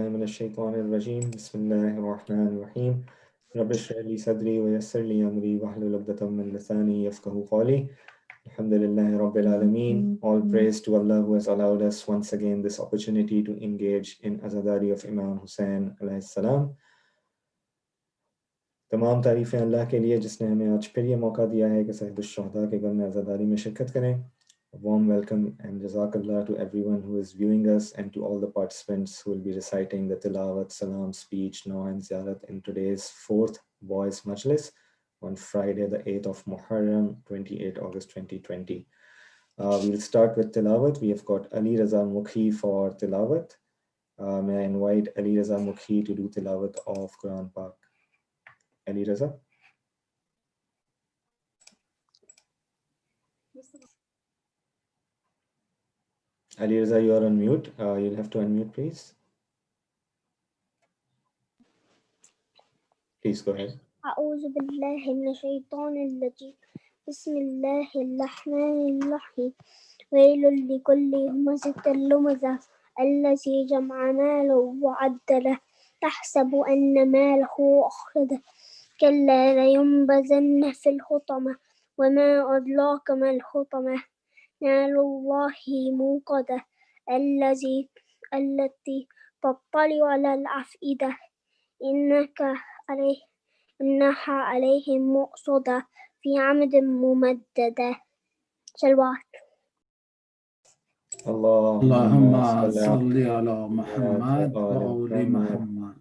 من الشيطان الرجيم بسم الله الرحمن الرحيم رب اشرح لي صدري ويسر لي أمري واحلل عقدة من لساني يفقهوا قولي الحمد لله رب العالمين. All praise to Allah who has allowed us once again this opportunity to engage in azadari of Imam Hussain alayhi salam. تمام تعریفیں اللہ کے لیے جس نے ہمیں آج پھر یہ موقع دیا ہے کہ صاحب الشہداء کے غم عزاداری میں شرکت کریں. A warm welcome and Jazakallah to everyone who is viewing us and to all the participants who will be reciting the Tilawat, Salam, speech, Naw and Ziyarat in today's 4th Boys Majlis on Friday the 8th of Muharram 28 August 2020. We'll start with Tilawat. We have got Ali Raza Mukhi for Tilawat. May I invite Ali Raza Mukhi to do Tilawat of Quran Pak. Ali Raza. Ali Raza, you are on mute. You'll have to unmute, please. Please go ahead. أعوذ بالله من الشيطان الرجيم بسم الله الرحمن الرحيم ويل لكل همزة لمزة الذي جمع ماله وعدله تحسب أن ماله أخلده كلا لينبذن في الحطمة وما أدراك ما الحطمة نار الله موقدة التي تطلع على الأفئدة إنها عليهم مؤصدة في عمد ممددة. صلوات. اللهم صل على محمد وآل محمد.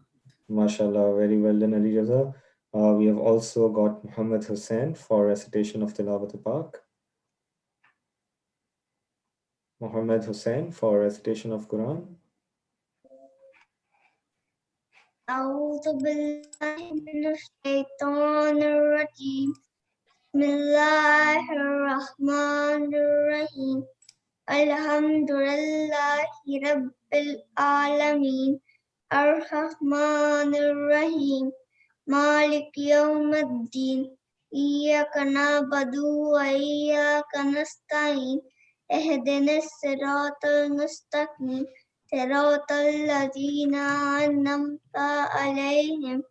MashaAllah, very well done, Ali Raza. We have also got Muhammad Hussain for recitation of Tilawat Pak. Muhammad Hussain for recitation of Quran. أعوذ بالله من الشيطان الرجيم بسم الله الرحمن الرحيم الحمد لله رب العالمين الرحمن الرحيم مالك يوم الدين إياك نعبد وإياك نستعين اهدنا الصراط المستقيم صراط الذين أنعمت عليهم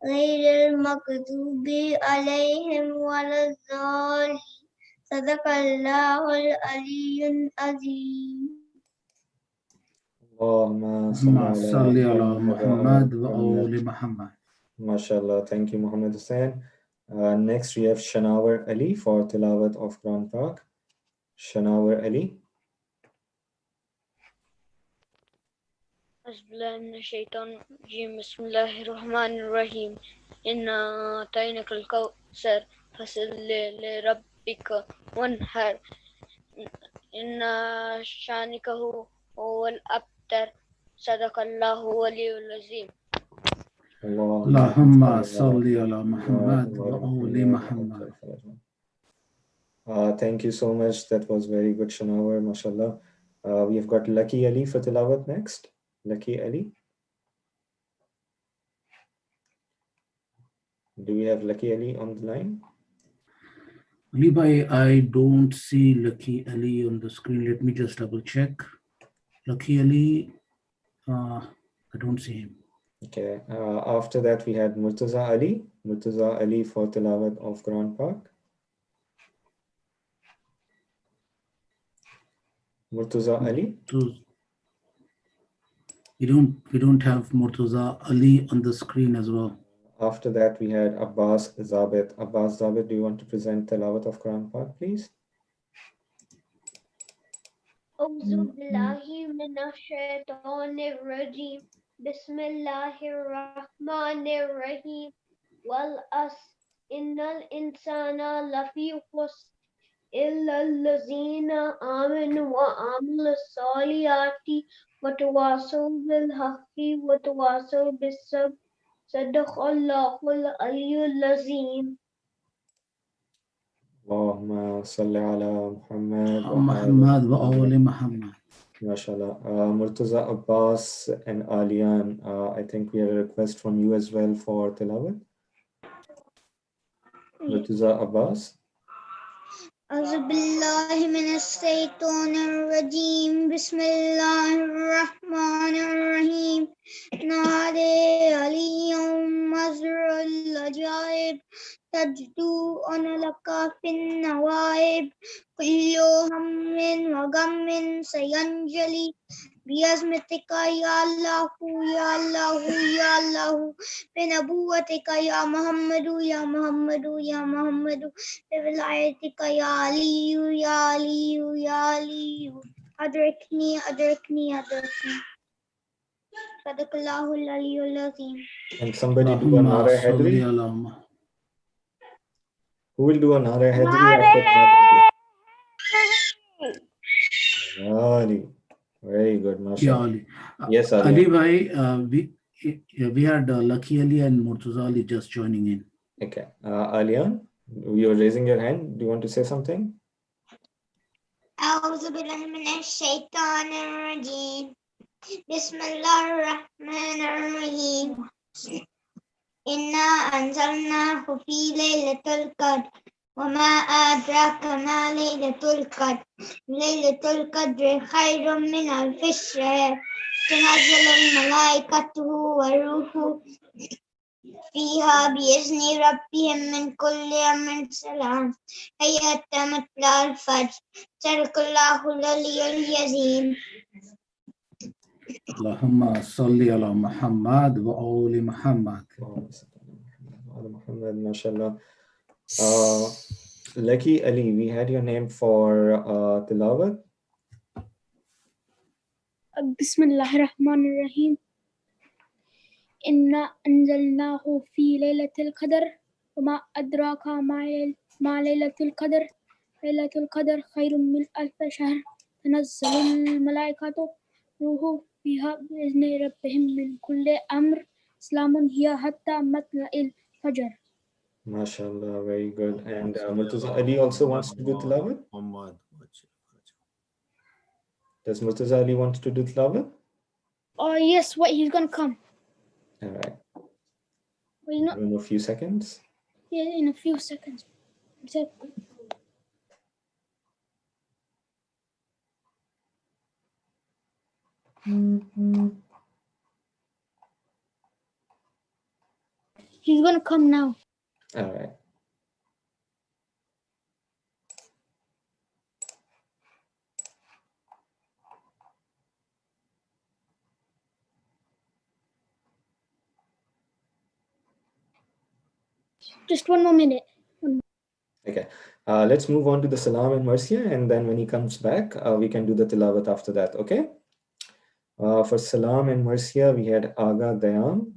غير المغضوب عليهم ولا الضالين صدق الله العلي العظيم. اللهم صل على محمد وآل محمد. MashaAllah, thank you, Muhammad Hussain. Next, we have Shanawar Ali for Tilawat of Quran Pak. Shanawar Ali. من الشيطان الرجيم بسم الله الرحمن الرحيم إنا أعطيناك الكوثر فصل لربك وانحر إن شانك هو الأبتر صدق الله ولي العظيم. اللهم صل على محمد وآل محمد. Thank you so much. That was very good, Shanawar, mashallah. We have got Lucky Ali for Tilawat next. Lucky Ali. Do we have Lucky Ali on the line? Ali bhai, I don't see Lucky Ali on the screen. Let me just double check. Lucky Ali, I don't see him. Okay. After that, we had Murtaza Ali. Murtaza Ali for Tilawat of Quran Pak. Murtaza Ali. We don't have Murtaza Ali on the screen as well. After that, we had Abbas Zabit. Abbas Zabit, do you want to present Tilawat of Quran Pak, please? أعوذ بالله من الشيطان الرجيم بسم الله الرحمن الرحيم والعصر إن الإنسان لفي خسر إلا الذين آمنوا وعملوا الصالحات وتواصوا بالحق وتواصوا بالصبر صدق الله العلي العظيم. اللهم صل على محمد وآل محمد. MashaAllah. Murtaza Abbas and Alian, I think we have a request from you as well for Tilawat. Murtaza Abbas. أعوذ بالله من الشيطان الرجيم بسم الله الرحمن الرحيم نادى اليوم مزر العجائب تجدو أن لك في النوائب كل هم وغم سينجلي بعظمتك يا الله يا الله يا الله بنبوتك يا محمد يا محمد يا محمد بولايتك يا علي يا علي يا علي أدركني أدركني أدركني صدق الله العلي العظيم. And somebody do a اللهم Nara صل Hadri. على Who will do a Nara Hadri after Nara? Ali. Very good, Yeah, mashallah. Ali. Yes, Ali. Ali bhai, we had Lucky Ali and Murtaza Ali just joining in. Okay. Alian, you are raising your hand. Do you want to say something? أعوذ بالله من الشيطان الرجيم بسم الله الرحمن الرحيم إنا أنزلناه في ليلة القدر وما أدراك ما ليلة القدر ليلة القدر خير من ألف شهر تنزل الملائكة والروح فيها بإذن ربهم من كل أمر سلام هي مطلع الفجر صدق الله العلي العظيم. اللهم صل على محمد وآل محمد. Muhammad, mashallah. Lucky Ali, we had your name for tilawat. بسم الله الرحمن الرحيم إنا أنزلناه في ليلة القدر وما أدراك ما ليلة القدر ليلة القدر خير من ألف شهر تنزل الملائكة روح فيها بإذن ربهم من كل أمر سلام هي حتى مطلع الفجر. Mashallah, very good. And Murtaza Ali also wants to do tilawat. Does Murtaza Ali want to do tilawat? Oh yes, wait, he's gonna come. All right. Wait, not In a few seconds. yeah, in a few seconds. He's gonna come now. All right. Just one more minute. Okay. Let's move on to the Salam and Marcia, and then when he comes back, we can do the tilawat after that. Okay. For Salam and Marcia, we had Aga Dayan.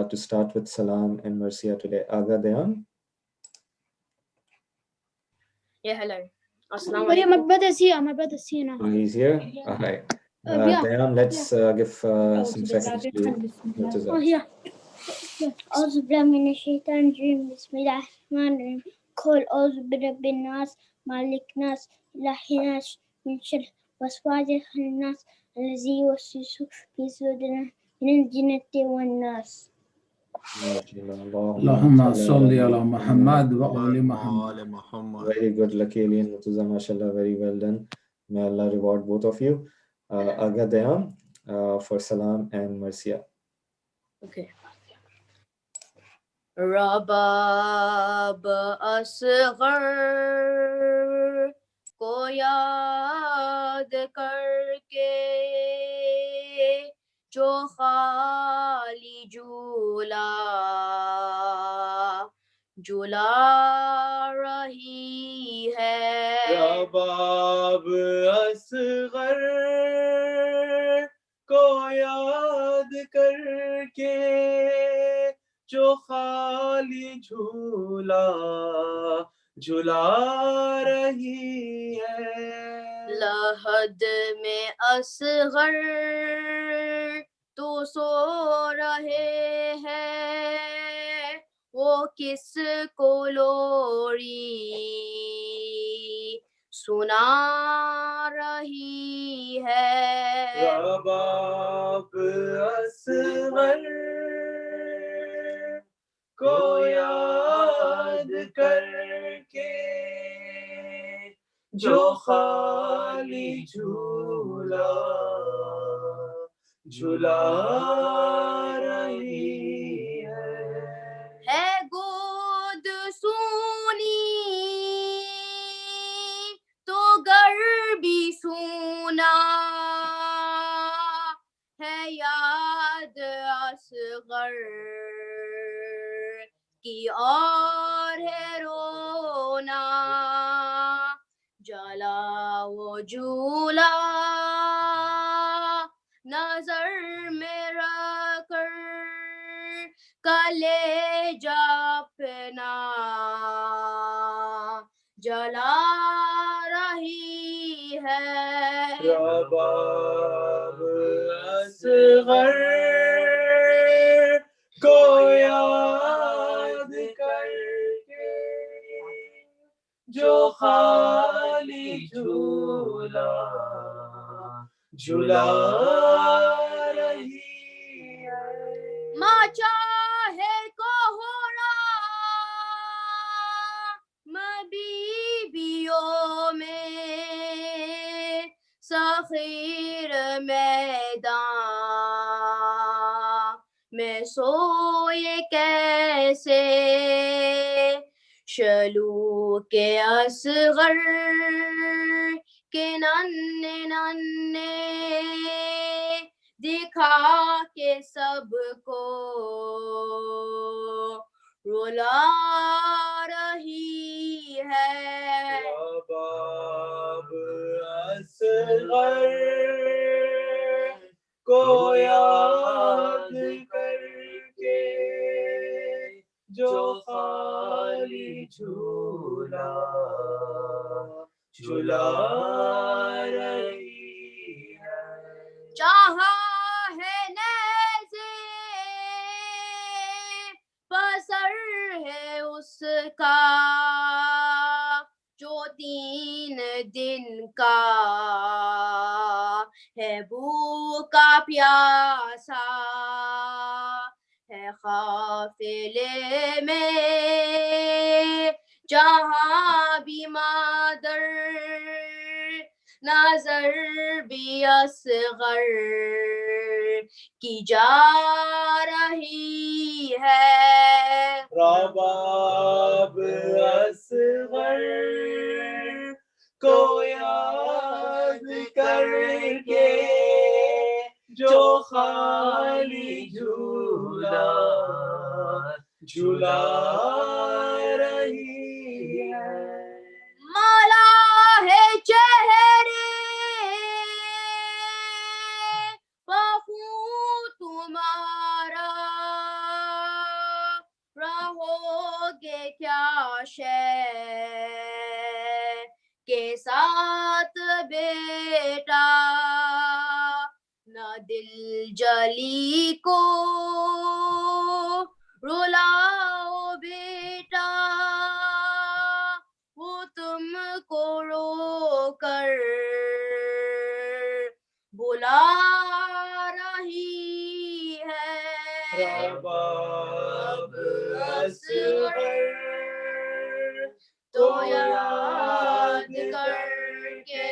To start with Salam and Marcia today. Aga Dayan. Yeah, hello. Assalamu Oh yeah, my alaikum. brother's here. My brother's here now. Oh, he's here. All right. Yeah. Dayan, let's give some seconds to Murtaza. Oh yeah. أعوذ بالله من الشيطان الرجيم بسم الله الرحمن الرحيم قل أعوذ برب الناس مالك الناس إله الناس من شر وسواس الناس الذي يوسوس في صدور من الجنة والناس. اللهم صل على محمد وآل محمد. Very good, Lucky Ali and Murtaza, mashallah, very well done. May Allah reward both of you. Aga Dayan for Salam and Marcia. Okay. रबाब Asghar को याद करके जो खाली झूला झूला रही है रबाब असगर को याद करके जो खाली झूला झूला रही है लहद में असगर तो सो रहे हैं वो किस को लोरी सुना रही है रबाब असगर को याद करके جو خالی جھولا جھلا رہی ہے گود سونی تو گر بھی سونا ہے یاد اصغر کی اور ہے رونا جلا وہ جھولا نظر میں رکھ کر کلیجہ اپنا جلا رہی ہے رباب اصغر کو یاد کر کے جو خالی جھولا جھلا رہی ہے ماں چاہے کوہرا بیویوں میں سخیر میدان میں سوئے کیسے شلو کے اصغر کے ننھے ننھے دکھا کے سب کو رلا رہی ہے رباب اصغر کو یاد کر کے جو خالی جھولا جھلا رہی ہے چاہا ہے نیزے پسر ہے اس کا جو 3 دن کا ہے بھوکا پیاسا ہے قافلے میں جہاں بھی مادر نظر بھی اصغر کی جا رہی ہے رباب اصغر کو یاد کر کے جو خالی جھولا جھلا رہی ہے مالا ہے چہرے بخوں تمہارا رہو گے کیا شے کے ساتھ بیٹا نہ دل جلی کو رلاؤ بیٹا وہ تم کو رو کر بلا رہی ہے رباب اصغر تو یاد کر کے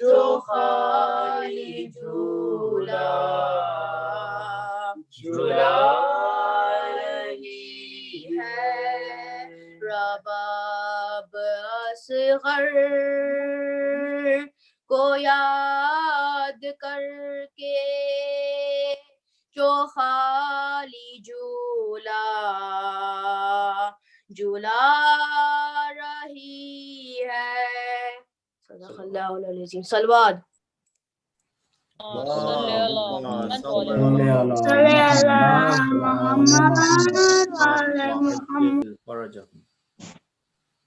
جو خالی جھولا جھلا رہی ہے رباب اصغر کو یاد کر کے جو خالی جھولا جھلا رہی ہے صدق اللہ العظیم صلوات صلی اللہ محمد وعلی صلی محمد.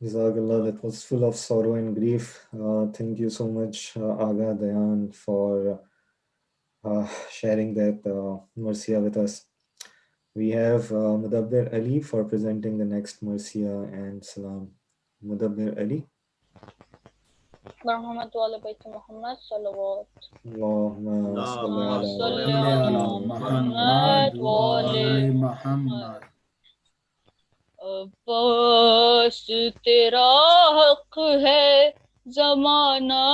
Jazakallah, that was full of sorrow and grief. Thank you so much, Aga Dayan, for sharing that Marsiya with us. We have Mudabbir Ali for presenting the next Marsiya and Salam. Mudabbir Ali. برحمة وعلى بيت محمد صلوات. Allahumma salli صل ala على محمد وعلى محمد. عباس تیرا حق ہے زمانہ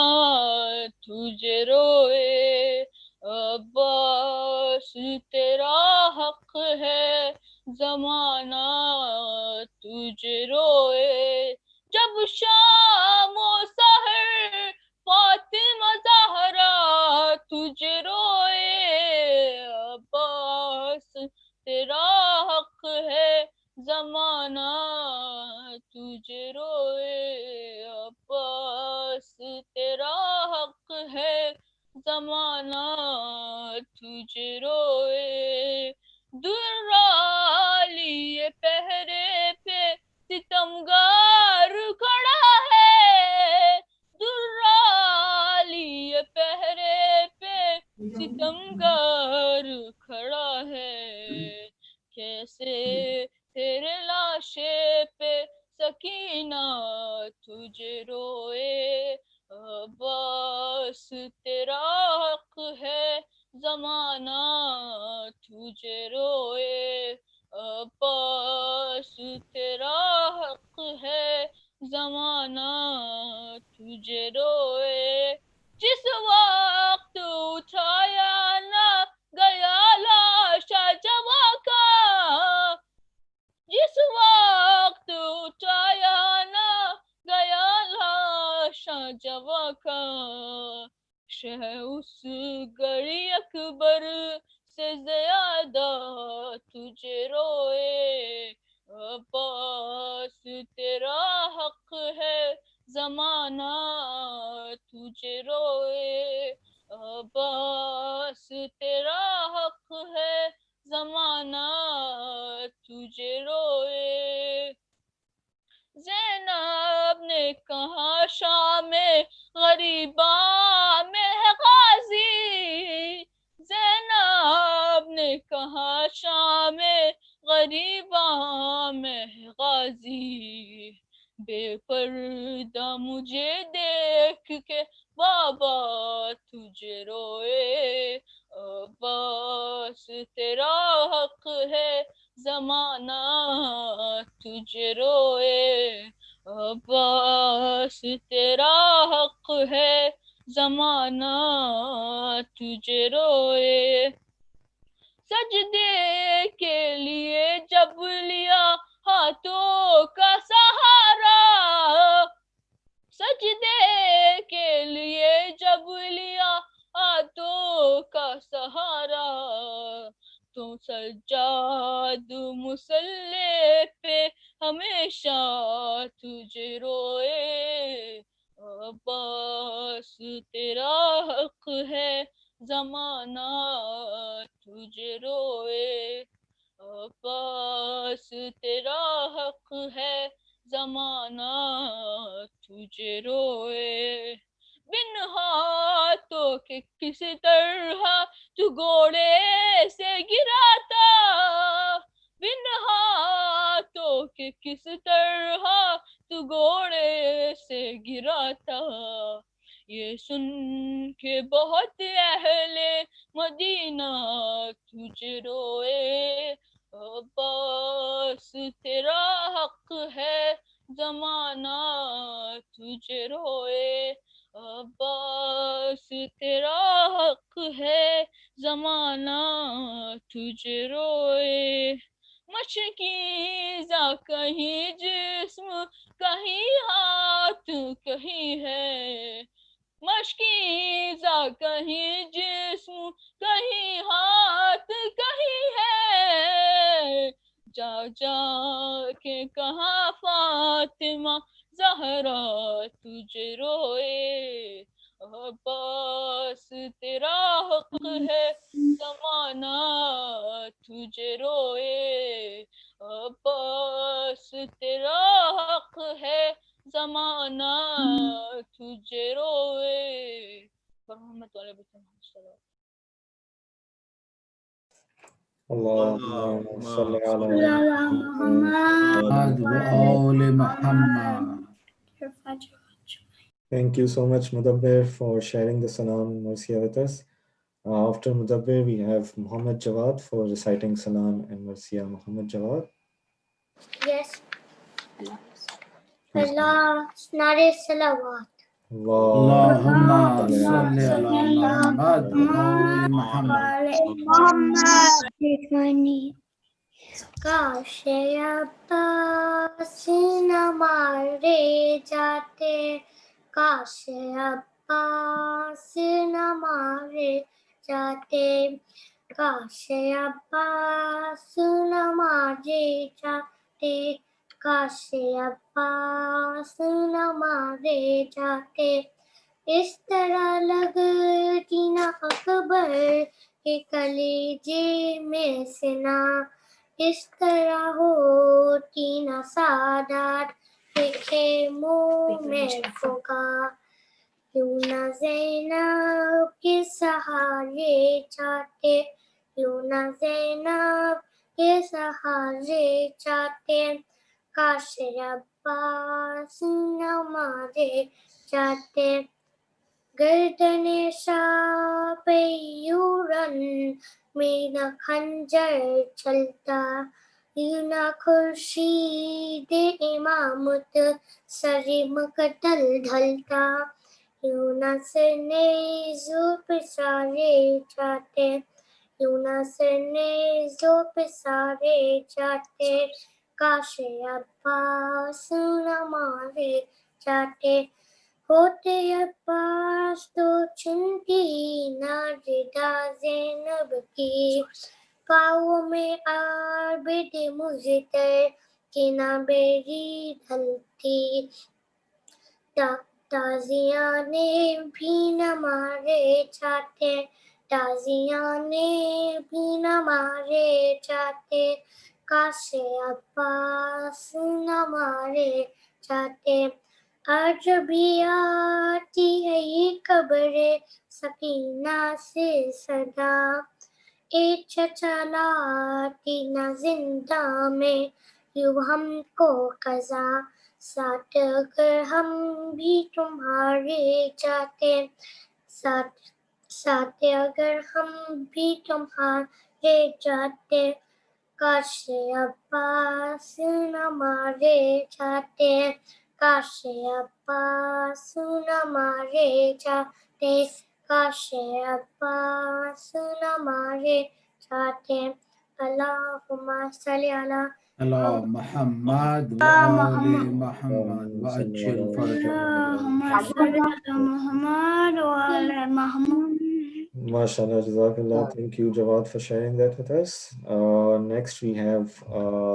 تجھے روئے، عباس تیرا حق ہے زمانہ تجھے روئے، جب شام و سحر فاطمہ زہرا تجھے روئے، عباس تیرا حق ہے زمانہ تجھے روئے، عباس تیرا حق ہے زمانہ تجھے روئے، درالی پہرے پہ ستمگار کھڑا ہے، درالی پہرے پہ ستمگار کھڑا ہے، کیسے تیرے لاشے پہ سکینہ تجھے روئے، عباس تیرا حق ہے زمانہ تجھے روئے، عباس تیرا حق ہے زمانہ تجھے روئے، جس وقت اٹھایا نہ گیا لاشا جوا کا، جس وقت اٹھایا نہ گیا لاشا جوا کا، شہ اس گڑی اکبر سے زیادہ تجھے روئے، عباس تیرا حق ہے زمانہ تجھے روئے، عباس تیرا حق ہے زمانہ تجھے روئے، زینب نے کہا شام غریباں میں ہے غازی، زینب نے کہا شام غریباں میں ہے غازی، بے پردہ مجھے دیکھ کے بابا تجھے روئے، عباس تیرا حق ہے زمانہ تجھے روئے، عباس تیرا حق ہے زمانہ تجھے روئے، سجدے کے لیے جب لیا ہاتھوں کا سہارا، سجدے کے لیے جب لیا ہاتھوں کا سہارا، تو سجاد مصلی پہ ہمیشہ تجھے روئے، عباس تیرا حق ہے زمانہ تجھے روئے، عباس تیرا حق ہے زمانہ تجھے روئے، بن ہاتھوں کے کس طرح تو گھوڑے سے گرا تھا، بن ہاتھوں کے کس طرح تو گھوڑے سے گرا تھا، یہ سن کے بہت اہل مدینہ تجھے روئے، عباس تیرا حق ہے زمانہ تجھے روئے، عباس تیرا حق ہے زمانہ تجھے روئے، مشکیزہ کہیں جسم کہیں ہاتھ کہیں ہے، مشکیزہ کہیں جسم کہیں ہاتھ کہیں ہے، جا جا کے کہاں فاطمہ زہرا تجھے روئے، عباس تیرا حق ہے زمانہ تجھے روئے، عباس تیرا حق ہے زمانہ تجھے روئے، محمد والے بچے اللهم صل على محمد وآل محمد. Thank you so much, Mudabbir, for sharing the Salam Marsiya with us. After Mudabbir, we have Muhammad Jawad for reciting Salam and Marsiya. Muhammad Jawad. Yes. Allah, Nare Salawat. Allahumma salli ala Muhammad wa ali Muhammad. Take my knee. काशे अब्बास न मारे जाते काशे अब्बास न मारे जाते काशे अब्बास न मारे जाते काशे अब्बास न मारे जाते इस तरह लगती न अकबर के कलेजे में सिना इस तरह होती न सादात के खेमों में फुका क्यों न ज़ैनब के सहारे जाते क्यों न ज़ैनब के सहारे जाते काश अब्बास न मारे जाते गर्दने शाह पे यूरन में न खंजर चलता यूं न खुर्शीद इमामत सरे मकतल ढलता यूं न सरने ज़ुल्फ़ सारे जाते यूं न सरने ज़ुल्फ़ सारे जाते काश अब्बास न मारे जाते होते अब्बास तो चुनती ना रिदा ज़ैनब की पाँव में आबिद मुज़्तर की ना बेरी ढलती ताज़ियाने भी न मारे जाते ताज़ियाने भी न मारे जाते काशे अब्बास न मारे जाते आज भी आती है ये कब्रे सकीना से सदा एक चलाती न जिंदा में यूं हमको कज़ा साथ अगर हम भी तुम्हारे जाते साथ साथ अगर हम भी तुम्हारे जाते काश अब्बास न मारे जाते काश अब्बास न मारे जाते काश अब्बास न मारे जाते अल्लाहुम्मा सल्ली अला Ala Muhammad wa ali Muhammad wa ajil MashaAllah, Jazakallah. Thank you, Jawad, for sharing that with us. Next, we have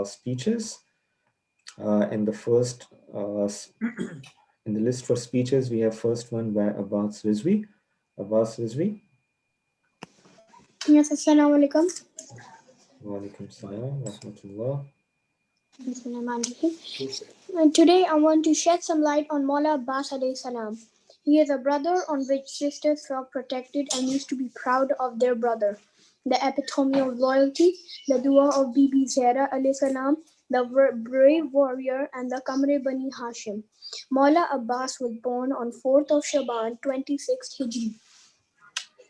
speeches. In the first, in the list for speeches, we have first one by Abbas Rizvi. Abbas Rizvi. Yes, assalamu alaikum. Wa alaikum salam wa rahmatullah. And today I want to shed some light on Maula Abbas alayhi salam. He is a brother on which sisters felt protected and used to be proud of their brother. The epitome of loyalty, the dua of Bibi Zahra alayhi salam, the brave warrior and the Kamre Bani Hashim. Maula Abbas was born on 4th of Shaban 26th Hijri.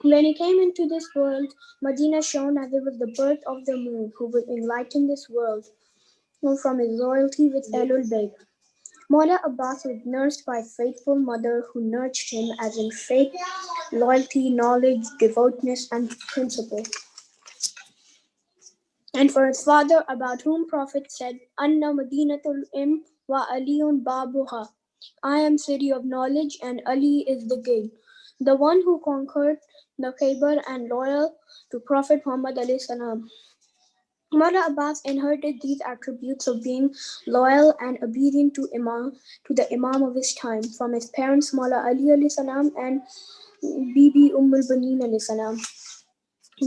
When he came into this world, Medina shone as it was the birth of the moon who would enlighten this world from his loyalty with Ahlul Bayt. Maula Abbas was nursed by a faithful mother who nurtured him as in faith, loyalty, knowledge, devoutness, and principle. And for his father, about whom Prophet said, Anna Madinatul Im wa Aliyun Babuha. I am city of knowledge and Ali is the gate. The one who conquered the Khaybar and loyal to Prophet Muhammad alayhi salam. Maula Abbas inherited these attributes of being loyal and obedient to the Imam of his time from his parents Maula Ali alayhi salam and Bibi Ummul Banin alayhi salam.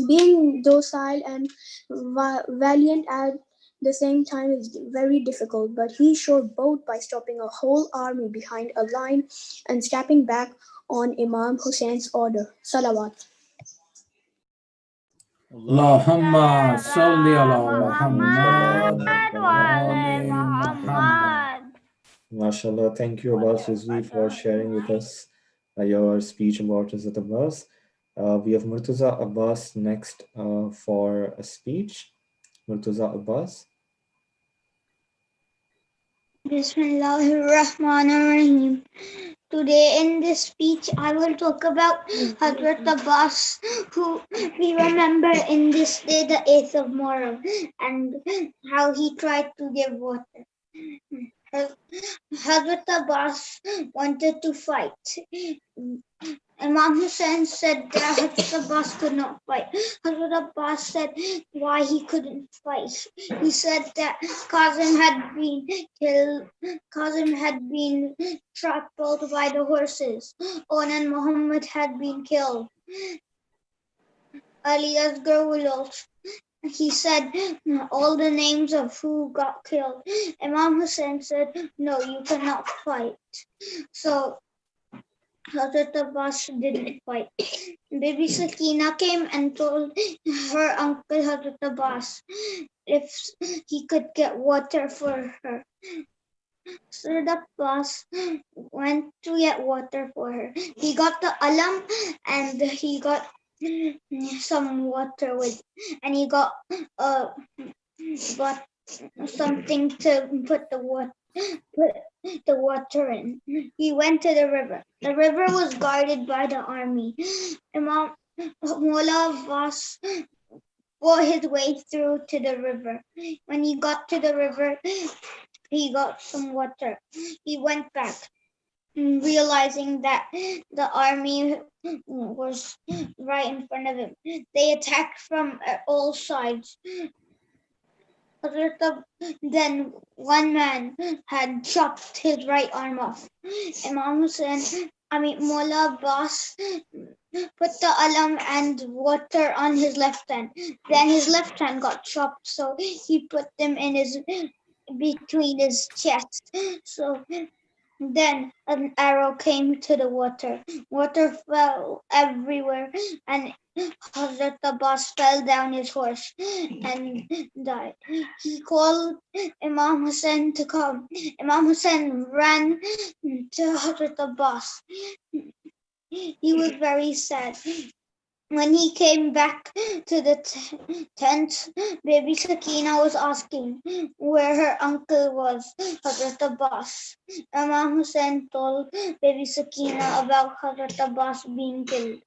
Being docile and valiant at the same time is very difficult, but he showed both by stopping a whole army behind a line and stepping back on Imam Hussein's order. Salawat. Allahumma salli ala Muhammad wa ali Muhammad. MashaAllah, thank you, Abbas Rizvi, for sharing with us your speech about Hazrat Abbas. We have Murtaza Abbas next for a speech. Murtaza Abbas. Bismillahirrahmanirrahim. Today in this speech I will talk about Hazrat Abbas, who we remember in this day, the 8th of Muharram, and how he tried to give water. Hazrat Abbas wanted to fight. Imam Hussein said that Hazrat Abbas could not fight. Hazrat Abbas said why he couldn't fight. He said that Qasim had been killed. Qasim had been trampled by the horses. And Muhammad had been killed. Ali Asghar will also. He said all the names of who got killed. Imam Hussein said, no, you cannot fight. So Hazrat Abbas didn't fight. Baby Sakina came and told her uncle Hazrat Abbas if he could get water for her. Hazrat Abbas went to get water for her. He got the alam and he got some water with, and he got something to put the water in. He went to the river. The river was guarded by the army. Imam Mullah Abbas fought his way through to the river. When he got to the river, he got some water. He went back, realizing that the army was right in front of him. They attacked from all sides. Then one man had chopped his right arm off. Mullah Abbas put the alam and water on his left hand. Then his left hand got chopped, so he put them in his between his chest. So then an arrow came to the water. Water fell everywhere, and Hazrat Abbas fell down his horse and died. He called Imam Hussein to come. Imam Hussein ran to Hazrat Abbas. He was very sad. When he came back to the tent, baby Sakina was asking where her uncle was, Hazrat Abbas. Imam Hussein told baby Sakina about Hazrat Abbas being killed.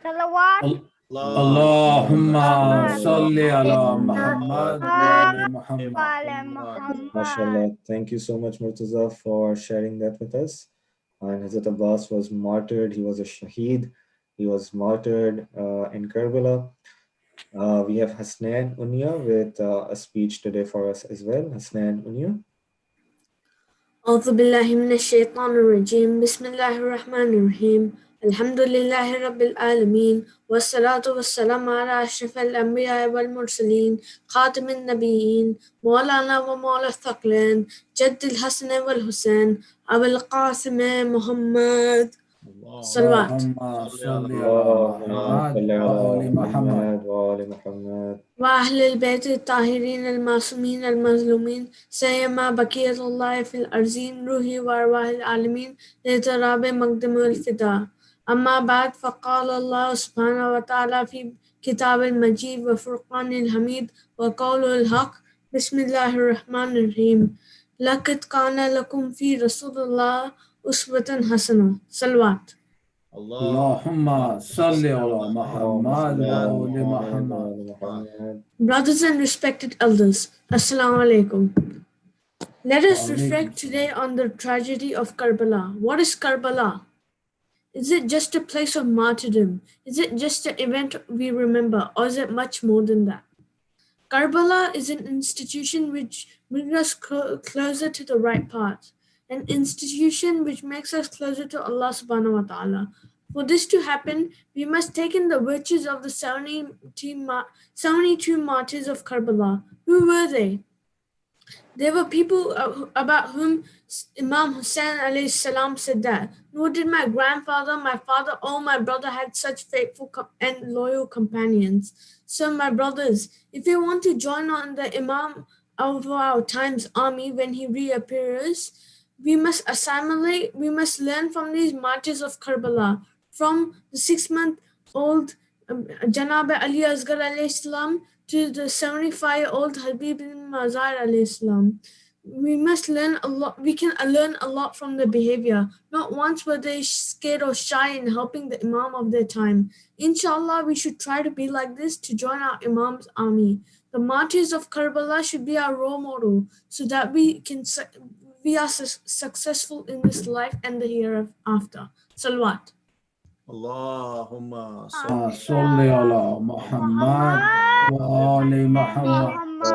Salawat. Allahumma salli ala Muhammad wa ala Muhammad. MashaAllah. Thank you so much, Murtaza, for sharing that with us. And Hazrat Abbas was martyred. He was a shaheed. He was martyred in Karbala. We have Hasnan Unia with a speech today for us as well. Hasnan Unia. أعوذ بالله من الشيطان الرجيم بسم الله الرحمن الرحيم الحمد لله رب العالمين والصلاة والسلام على أشرف الأنبياء والمرسلين خاتم النبيين مولانا ومولى الثقلين جد الحسن والحسين أبو القاسم محمد صلوات. Allahumma salli ala Muhammad wa ali Muhammad. وأهل البيت الطاهرين المعصومين المظلومين سيما بقية الله في الأرضين روحي وأرواح العالمين لتراب مقدم الفداء أما بعد فقال الله سبحانه وتعالى في كتاب المجيد وفرقان الحميد وقول الحق بسم الله الرحمن الرحيم لقد كان لكم في رسول الله أسوة حسنة صلوات. Allahumma salli ala Muhammad wa ali Muhammad. Brothers and respected elders, Assalamu alaikum. Let us reflect today on the tragedy of Karbala. What is Karbala? Is it just a place of martyrdom? Is it just an event we remember, or is it much more than that? Karbala is an institution which brings us closer to the right path, an institution which makes us closer to Allah subhanahu wa ta'ala. For this to happen, we must take in the virtues of the 72 martyrs of Karbala. Who were they? They were people about whom Imam Hussein alayhi salam said that, nor did my grandfather, my father, or my brother had such faithful and loyal companions. So my brothers, if you want to join on the Imam of our time's army when he reappears, we must learn from these martyrs of Karbala, from the 6-month-old Janab Ali Asghar alayhi salam to the 75-year-old Habib bin Mazar alayhi salam. We must learn a lot. We can learn a lot from their behavior. Not once were they scared or shy in helping the Imam of their time. Inshallah, we should try to be like this to join our Imam's army. The martyrs of Karbala should be our role model so that we are successful in this life and the hereafter. Salawat. Allahumma صل على محمد وآل محمد. Do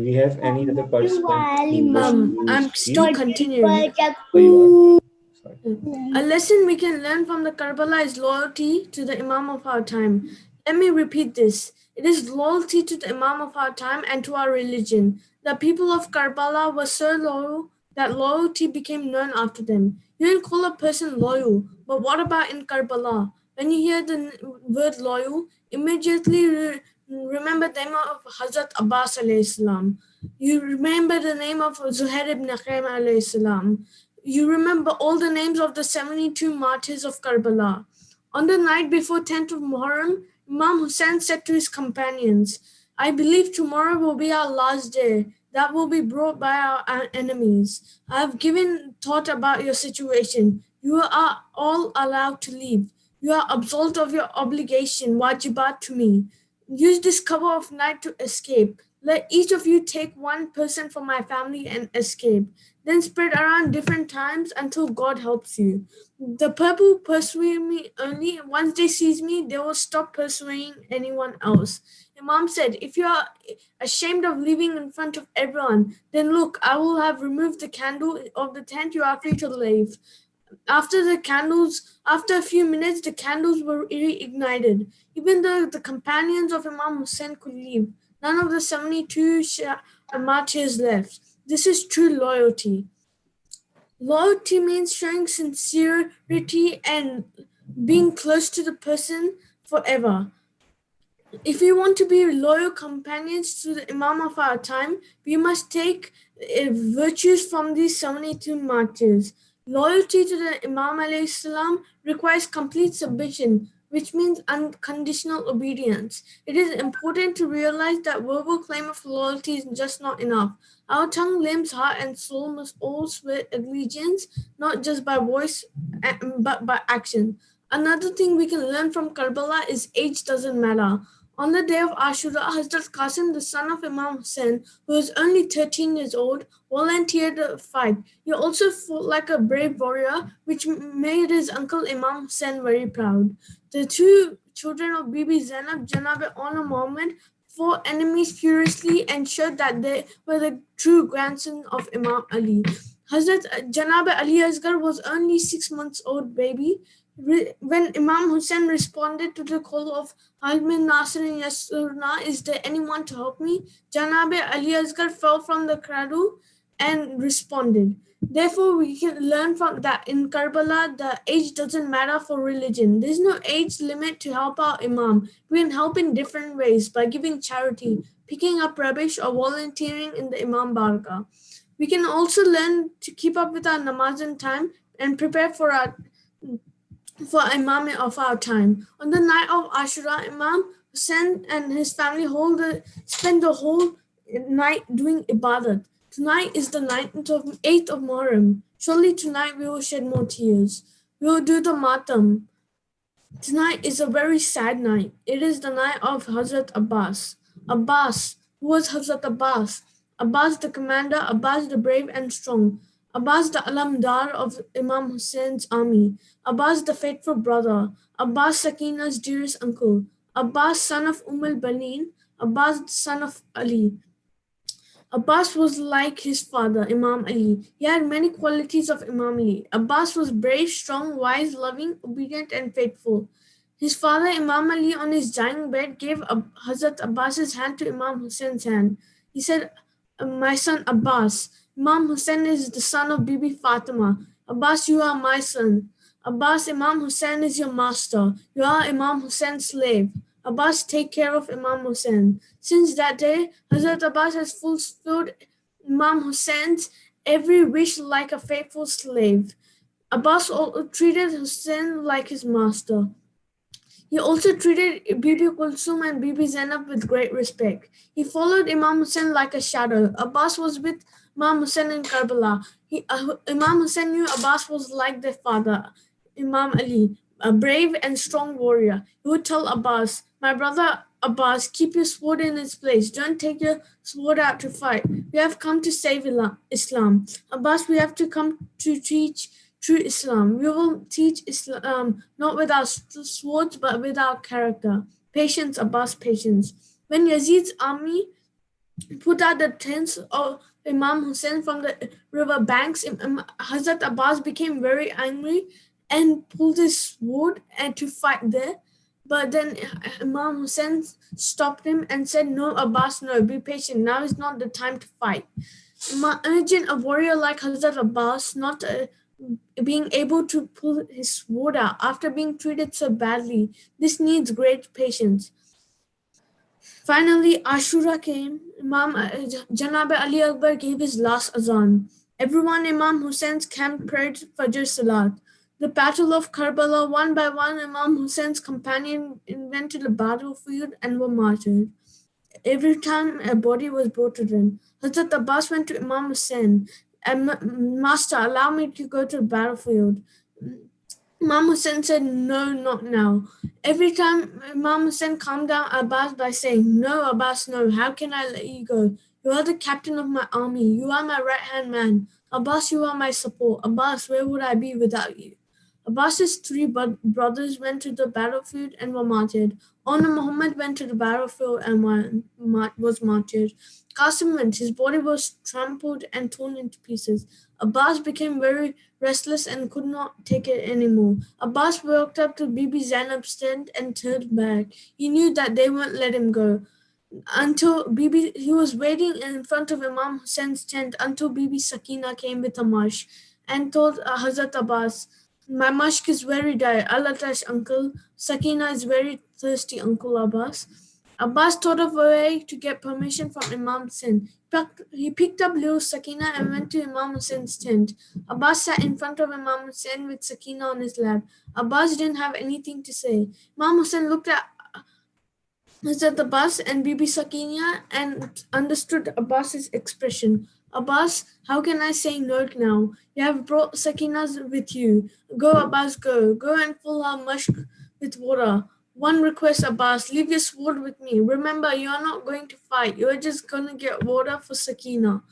we have any other participants who wish to I'm speak? still continuing. Oh, you are? Sorry. A lesson we can learn from the Karbala is loyalty to the Imam of our time. Let me repeat this. It is loyalty to the Imam of our time and to our religion. The people of Karbala were so loyal that loyalty became known after them. You don't call a person loyal, but what about in Karbala? When you hear the word loyal, immediately remember the name of Hazrat Abbas alayhi salam. You remember the name of Zuhair ibn Akram alayhi salam. You remember all the names of the 72 martyrs of Karbala. On the night before 10th of Muharram, Imam Hussain said to his companions, I believe tomorrow will be our last day that will be brought by our enemies. I have given thought about your situation. You are all allowed to leave. You are absolved of your obligation, wajibat to me. Use this cover of night to escape. Let each of you take one person from my family and escape. Then spread around different times until God helps you. The people pursue me only. Once they seize me, they will stop pursuing anyone else. Imam said, if you are ashamed of leaving in front of everyone, then look, I will have removed the candle of the tent. You are free to leave. After a few minutes, the candles were reignited. Even though the companions of Imam Hussain could leave, none of the 72 martyrs left. This is true loyalty. Loyalty means showing sincerity and being close to the person forever. If we want to be loyal companions to the Imam of our time, we must take virtues from these 72 martyrs. Loyalty to the Imam alayhi salam requires complete submission, which means unconditional obedience. It is important to realize that verbal claim of loyalty is just not enough. Our tongue, limbs, heart, and soul must all swear allegiance, not just by voice, but by action. Another thing we can learn from Karbala is age doesn't matter. On the day of Ashura, Hazrat Qasim, the son of Imam Hussain, who was only 13 years old, volunteered to fight. He also fought like a brave warrior, which made his uncle Imam Hussain very proud. The two children of Bibi Zainab, Janab Honor Muhammad, fought enemies furiously and showed that they were the true grandson of Imam Ali. Hazrat Janab Ali Asghar was only 6 months old baby. When Imam Hussain responded to the call of Al-Min Nasir Yasurna, is there anyone to help me? Janab Ali Asghar fell from the cradle and responded. Therefore, we can learn from that in Karbala, the age doesn't matter for religion. There's no age limit to help our Imam. We can help in different ways by giving charity, picking up rubbish, or volunteering in the Imam Baraka. We can also learn to keep up with our namaz in time and prepare for Imam of our time. On the night of Ashura, Imam Hussain and his family spend the whole night doing ibadat. Tonight is the 8th of Muharram. Surely tonight we will shed more tears. We will do the matam. Tonight is a very sad night. It is the night of Hazrat Abbas. Abbas, who was Hazrat Abbas? Abbas the commander, Abbas the brave and strong. Abbas the alamdar of Imam Hussein's army. Abbas the faithful brother. Abbas Sakina's dearest uncle. Abbas son of al-Banin. Abbas son of Ali. Abbas was like his father, Imam Ali. He had many qualities of Imam Ali. Abbas was brave, strong, wise, loving, obedient, and faithful. His father, Imam Ali, on his dying bed, gave Hazrat Abbas's hand to Imam Hussein's hand. He said, my son Abbas, Imam Hussain is the son of Bibi Fatima. Abbas, you are my son. Abbas, Imam Hussain is your master. You are Imam Hussein's slave. Abbas, take care of Imam Hussain. Since that day, Hazrat Abbas has fulfilled Imam Hussein's every wish like a faithful slave. Abbas treated Hussein like his master. He also treated Bibi Kulsum and Bibi Zainab with great respect. He followed Imam Hussein like a shadow. Abbas was with Imam Hussein in Karbala. Imam Hussein knew Abbas was like their father, Imam Ali, a brave and strong warrior. He would tell Abbas, "My brother Abbas, keep your sword in its place. Don't take your sword out to fight. We have come to save Islam. Abbas, we have to come to teach true Islam. We will teach Islam not with our swords but with our character." Patience, Abbas, patience. When Yazid's army put out the tents of Imam Hussein from the river banks, Hazrat Abbas became very angry and pulled his sword to fight there. But then Imam Hussein stopped him and said, "No, Abbas, no, be patient. Now is not the time to fight." Imagine a warrior like Hazrat Abbas not being able to pull his sword out after being treated so badly. This needs great patience. Finally, Ashura came. Imam Janab Ali Akbar gave his last azan. Everyone in Imam Hussein's camp prayed Fajr Salat. The Battle of Karbala, one by one, Imam Hussein's companion went to the battlefield and were martyred. Every time a body was brought to them, Hazrat Abbas went to Imam Hussein, "Master, allow me to go to the battlefield." Imam Hussein said, "No, not now." Every time Imam Hussein calmed down Abbas by saying, "No, Abbas, no, how can I let you go? You are the captain of my army. You are my right-hand man. Abbas, you are my support. Abbas, where would I be without you?" Abbas's three brothers went to the battlefield and were martyred. Honor Muhammad went to the battlefield and was martyred. Qasim went. His body was trampled and torn into pieces. Abbas became very restless and could not take it anymore. Abbas walked up to Bibi Zainab's tent and turned back. He knew that they wouldn't let him go. He was waiting in front of Imam Hussein's tent until Bibi Sakina came with a mush and told Hazrat Abbas, "My mushk is very dry. Allah touch, uncle. Sakina is very thirsty, Uncle Abbas." Abbas thought of a way to get permission from Imam Hussein. He picked up little Sakina and went to Imam Hussein's tent. Abbas sat in front of Imam Hussein with Sakina on his lap. Abbas didn't have anything to say. Imam Hussein looked at Hazrat Abbas and Bibi Sakina and understood Abbas's expression. "Abbas, how can I say no now? You have brought Sakinas with you. Go, Abbas, go. Go and fill her mushk with water. One request, Abbas, leave your sword with me. Remember, you are not going to fight. You are just going to get water for Sakina."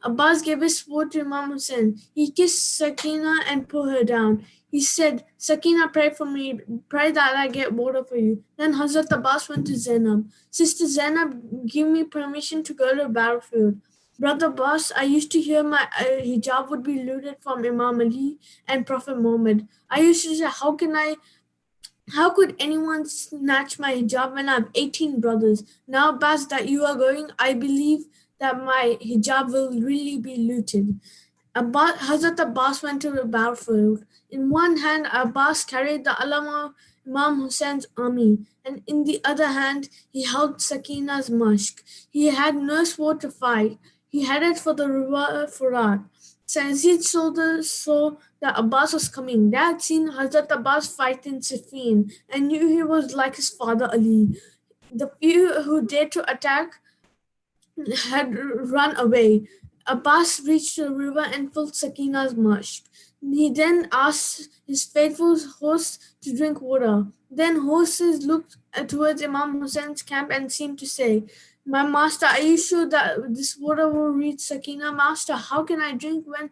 Abbas gave his sword to Imam Hussein. He kissed Sakina and put her down. He said, "Sakina, pray for me. Pray that I get water for you." Then Hazrat Abbas went to Zainab. "Sister Zainab, give me permission to go to the battlefield." "Brother Abbas, I used to hear my hijab would be looted from Imam Ali and Prophet Muhammad. I used to say, how could anyone snatch my hijab when I have 18 brothers? Now, Abbas, that you are going, I believe that my hijab will really be looted." Hazrat Abbas went to the battlefield. In one hand, Abbas carried the alam of Imam Hussein's army, and in the other hand, he held Sakina's mushk. He had no sword to fight. He headed for the river Furat. Yazid's soldiers saw that Abbas was coming. They had seen Hazrat Abbas fight in Siffin and knew he was like his father Ali. The few who dared to attack had run away. Abbas reached the river and filled Sakina's mushk. He then asked his faithful horse to drink water. Then horses looked towards Imam Hussein's camp and seemed to say, "My master, are you sure that this water will reach Sakina? Master, how can I drink when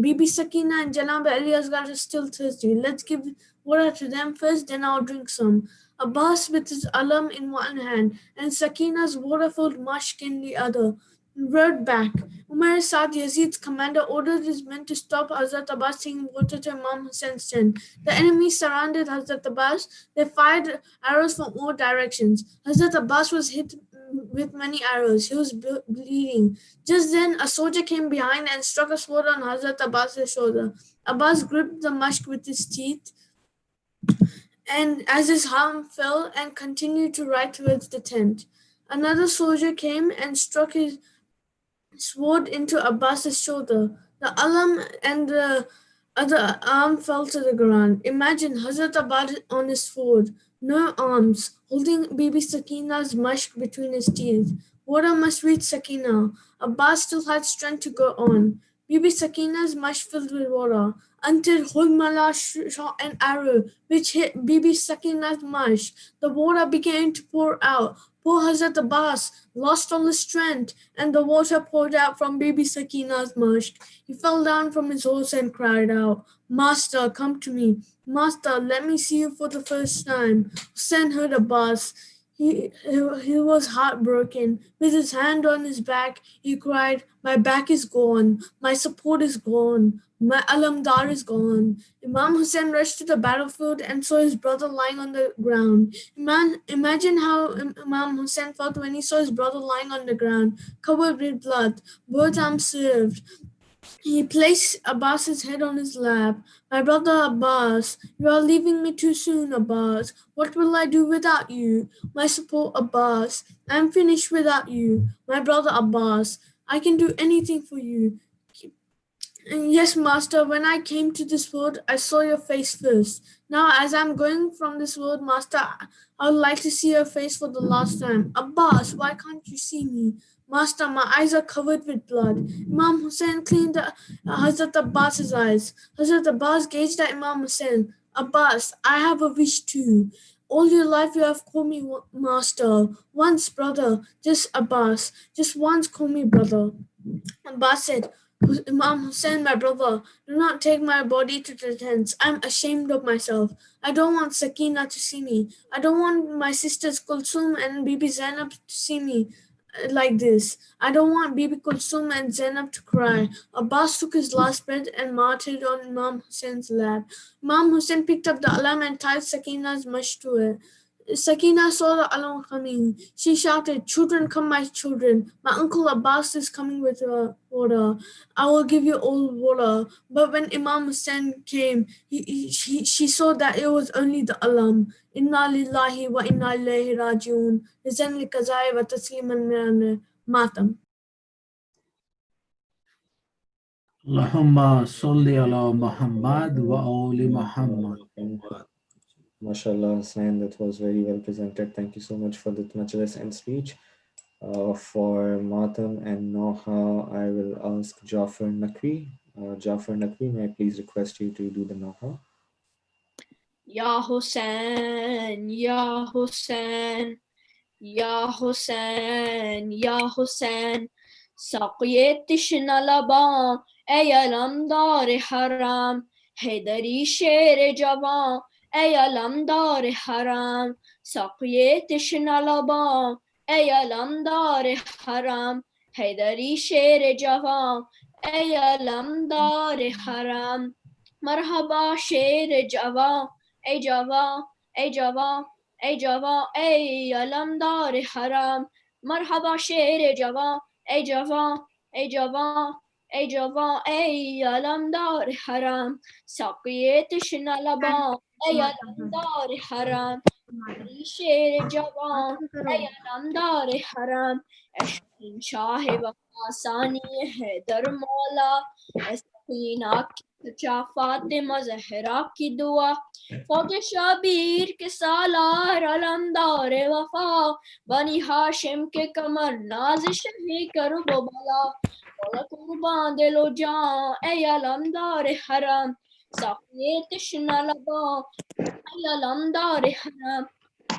Bibi Sakina and Janab Ali Asghar are still thirsty? Let's give water to them first, then I'll drink some." Abbas with his alam in one hand and Sakina's water-filled mushk in the other rode back. Umar Saad, Yazid's commander, ordered his men to stop Hazrat Abbas taking water to Imam Hussein's tent. The enemy surrounded Hazrat Abbas. They fired arrows from all directions. Hazrat Abbas was hit with many arrows. He was bleeding. Just then, a soldier came behind and struck a sword on Hazrat Abbas's shoulder. Abbas gripped the mushk with his teeth, and as his arm fell and continued to ride towards the tent. Another soldier came and struck his sword into Abbas's shoulder. The alam and the other arm fell to the ground. Imagine Hazrat Abbas on his sword, no arms, holding baby Sakina's mushk between his teeth. Water must reach Sakina. Abbas still had strength to go on. Baby Sakina's mushk filled with water until Hulmala shot an arrow which hit Bibi Sakina's mushk. The water began to pour out. Poor Hazrat Abbas lost all his strength, and the water poured out from Bibi Sakina's mushk. He fell down from his horse and cried out, "Master, come to me. Master, let me see you for the first time." Hussein heard Abbas. He was heartbroken. With his hand on his back, he cried, "My back is gone. My support is gone. My alamdar is gone." Imam Hussein rushed to the battlefield and saw his brother lying on the ground. Imagine how Imam Hussein felt when he saw his brother lying on the ground, covered with blood, both arms served. He placed Abbas's head on his lap. "My brother Abbas, you are leaving me too soon, Abbas. What will I do without you? My support, Abbas. I am finished without you. My brother Abbas, I can do anything for you." "Yes, master, when I came to this world, I saw your face first. Now, as I'm going from this world, master, I would like to see your face for the last time. Abbas, why can't you see me? Master, my eyes are covered with blood." Imam Hussein cleaned Hazrat Abbas's eyes. Hazrat Abbas gazed at Imam Hussein. "Abbas, I have a wish too. All your life you have called me master. Once, brother, just Abbas. Just once call me brother." Abbas said, "Imam Hussein, my brother, do not take my body to the tents. I'm ashamed of myself. I don't want Sakina to see me. I don't want my sisters Kulsum and Bibi Zainab to see me like this. I don't want Bibi Kulsum and Zainab to cry." Abbas took his last breath and martyred on Imam Hussein's lap. Imam Hussein picked up the alam and tied Sakina's mush to it. Sakina saw the alam coming. She shouted, "Children, come, my children. My uncle Abbas is coming with water. I will give you all water." But when Imam Hussein came, she saw that it was only the alam. "Inna lillahi wa inna ilayhi rajiun. Rizan li kazai wa tasliman min matam." Allahumma salli ala Muhammad wa ali Muhammad. MashaAllah, Hussain, that was very well presented. Thank you so much for that majlis and speech. For Matam and Noha, I will ask Jafar Nakwi. Jafar Nakwi, may I please request you to do the Noha? Ya Hussein, Ya Hussein, Ya Hussein, Ya Hussein, ساقیه تشنه لبان ای علمدار حرم، حیدری شیر جوان ای علمدار حرم، ساقیه تشنه لبان ای علمدار حرم، حیدری شیر جوان ای علمدار حرم. مرحبا شیر جوان ای جوان ای جوان ای جوان ای علمدار حرم. مرحبا شیر جوان ای جوان ای جوان ای جوان ای علمدار حرم، ساقیه تشنه لبان ای علمدار حرم، ای شیر جوان ای علمدار حرم. عشق شاه وفا ثانی ہے در مولا، سکینہ کی چا فاطمہ زہرا کی دعا، فوج شبیر کے سالار علمدار وفا، بنی ہاشم کے کمر نازش ہے کرب و بلا، مولا قربان دل و جان اے علمدار حرم، ساقیے تشنہ لبان اے علمدار حرم.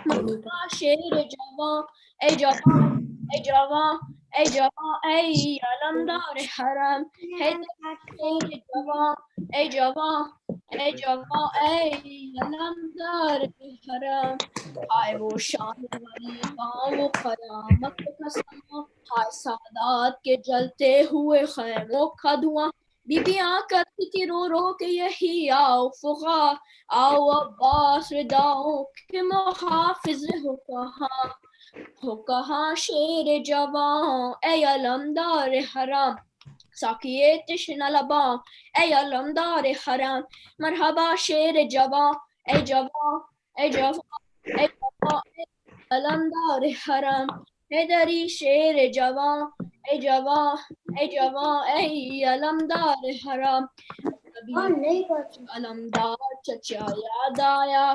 مرحبا شیر جوان اے جوان اے جوان اے جوان اے علمدار حرم، شیر جوان اے جوان اے جوان اے علمدار حرم. ہائے وہ شان ولی ہاں وہ قیامت کا سما، ہائے سادات کے جلتے ہوئے خیموں کا دھواں، بیبیاں کرتی تھی رو رو کے یہی آؤ فقا، آؤ عباس رداؤں کے محافظ ہو کہاں شیر جوان اے علمدار حرم، ساقیے تشنہ لبان اے علمدار حرم. مرحبا شیر جوان اے جوان اے جوان اے جوان اے علمدار حرم، حیدری شیر جوان اے جوان اے جوان اے علمدار حرم. نہیں علمدار چچا یاد آیا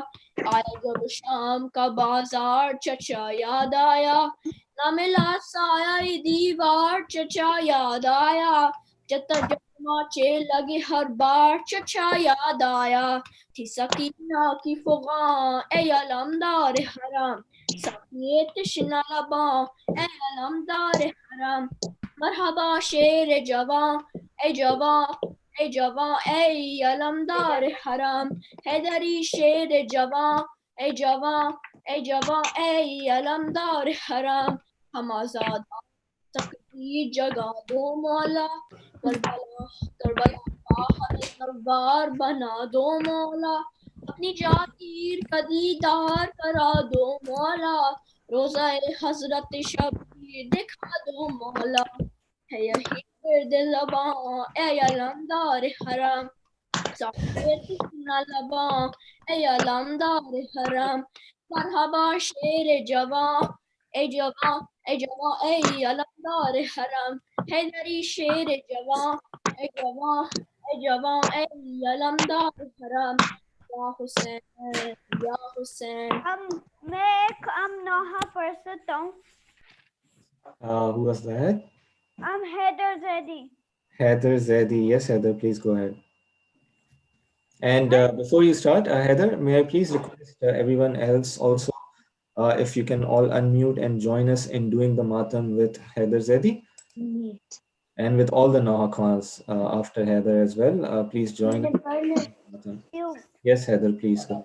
جب شام کا بازار چچا یاد آیا نہ ملا سایہ دیوار چچا یاد آیا جماچے لگے ہر بار چچا یاد آیا تھی سکینہ کی فغاں اے علمدار حرم سقیے تشنہ لباں اے علمدار حرم مرحبا شیر جوان اے جوان اے جوان اے علمدار حرم حیدری شیر جوان اے جوان اے جوان اے علمدار حرم ہم آزاد سکتی جگہ دو مولا کربلا کربلا کا ہمیں سوار بنا دو مولا اپنی جاگیر کا دیدار کرا دو مولا روزہ حضرت شبیر دکھا دو مولا ہے یہی گرد لباں اے علمدار حرم ساقیے تشنہ لباں اے علمدار حرم مرحبا شیر جوان اے جوان اے جوان اے علمدار حرم حیدری شیر جوان اے جوان اے جوان اے علمدار حرم یا حسین یا حسین میں ایک نوحہ پڑھ سکتا ہوں. Who was that? Heather Zedi. Heather Zedi. Yes, Heather, please go ahead. And before you start, Heather, may I please request everyone else also, if you can all unmute and join us in doing the matam with Heather Zedi and with all the Noha Khans after Heather as well. Please join us. Yes, Heather, please go.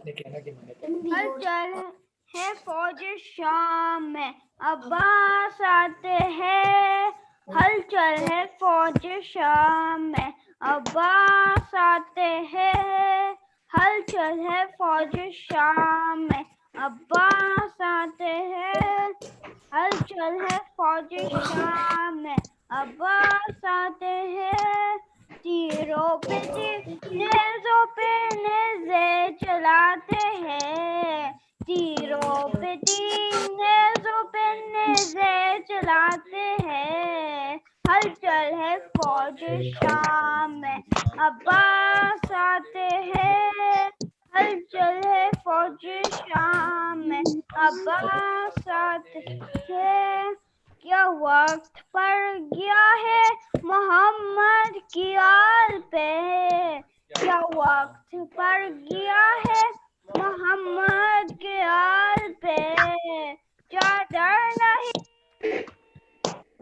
ہے فوج شام میں عباس آتے ہیں ہلچل ہے فوج شام میں عباس آتے ہیں ہلچل ہے فوج شام میں عباس آتے ہیں ہلچل ہے فوج شام میں عباس آتے ہیں تیروں پہ تیر نیزوں پہ نیزے چلاتے ہیں تیروں پہ تیر نیزوں پہ نیزے چلاتے ہیں ہلچل ہے فوج شام میں عباس آتے ہیں ہلچل ہے فوج شام میں عباس آتے ہیں کیا وقت پڑ گیا ہے محمد کی آل پہ کیا وقت پڑ گیا ہے محمد کے آل پہ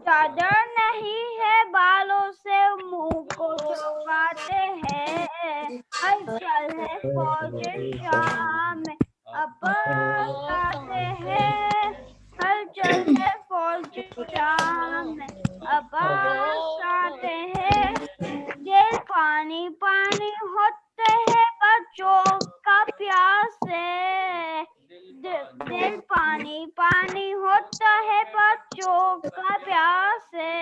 چادر نہیں ہے بالوں سے منہ کو چھپاتے ہیں ہلچل ہے فوج شام میں عباس آتے ہیں ہلچل ہے فوج شام میں عباس آتے ہیں دل پانی پانی ہوتے ہیں بچوں کا پیاسے دل پانی پانی ہوتا ہے بچوں کا پیاسے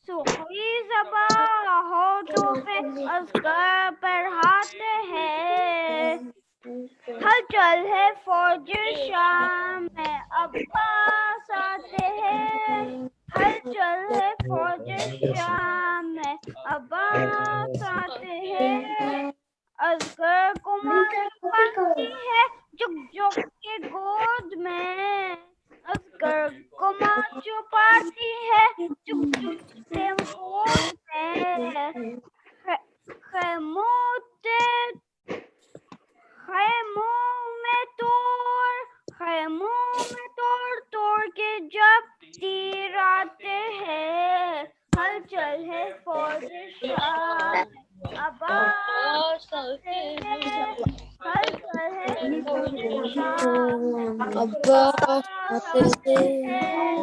سوکھی زباں ہونٹوں پہ اذکار پڑھاتے ہیں ہلچل ہے فوج شام میں عباس آتے ہیں ہلچل ہے فوج شام میں عباس آتے ہیں اذکر کمار پڑتی ہے جھک جھک کے گود میں اذکر کمار چھپاتی ہے جھک جھک کے گود میں خیموں میں توڑ کے جب تیر آتے ہیں ہلچل ہے فوج شام عباس آتے ہیں ہلچل ہے فوج شام عباس آتے ہیں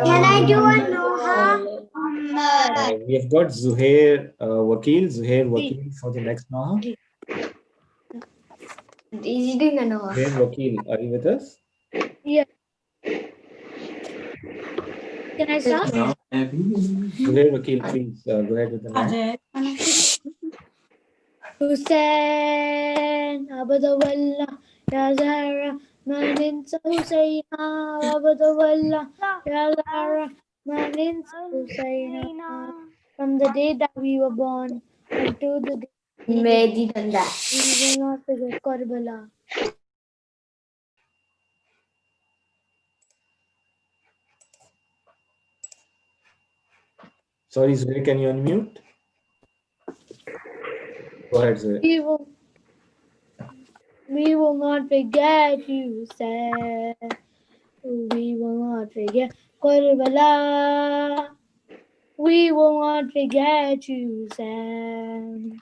Can I do a Noha? We have got Zuhair Wakil for the next Noha. Is he doing a Noha? Zuhair Wakil, are you with us? Yeah. Can I start? Zuhair Wakil, please go ahead with the Noha. Hussein, Abdullah, Ya Zahra, Maninsa Husseina, Abdullah, Ya Zahra, Maninsa Husseina. From the day that we were born until the day we will not forget Karbala. Sorry, Zuhair, can you unmute? Go ahead, Zuhair. We will not forget you, said. We will not forget Karbala. We will not forget you, Sam.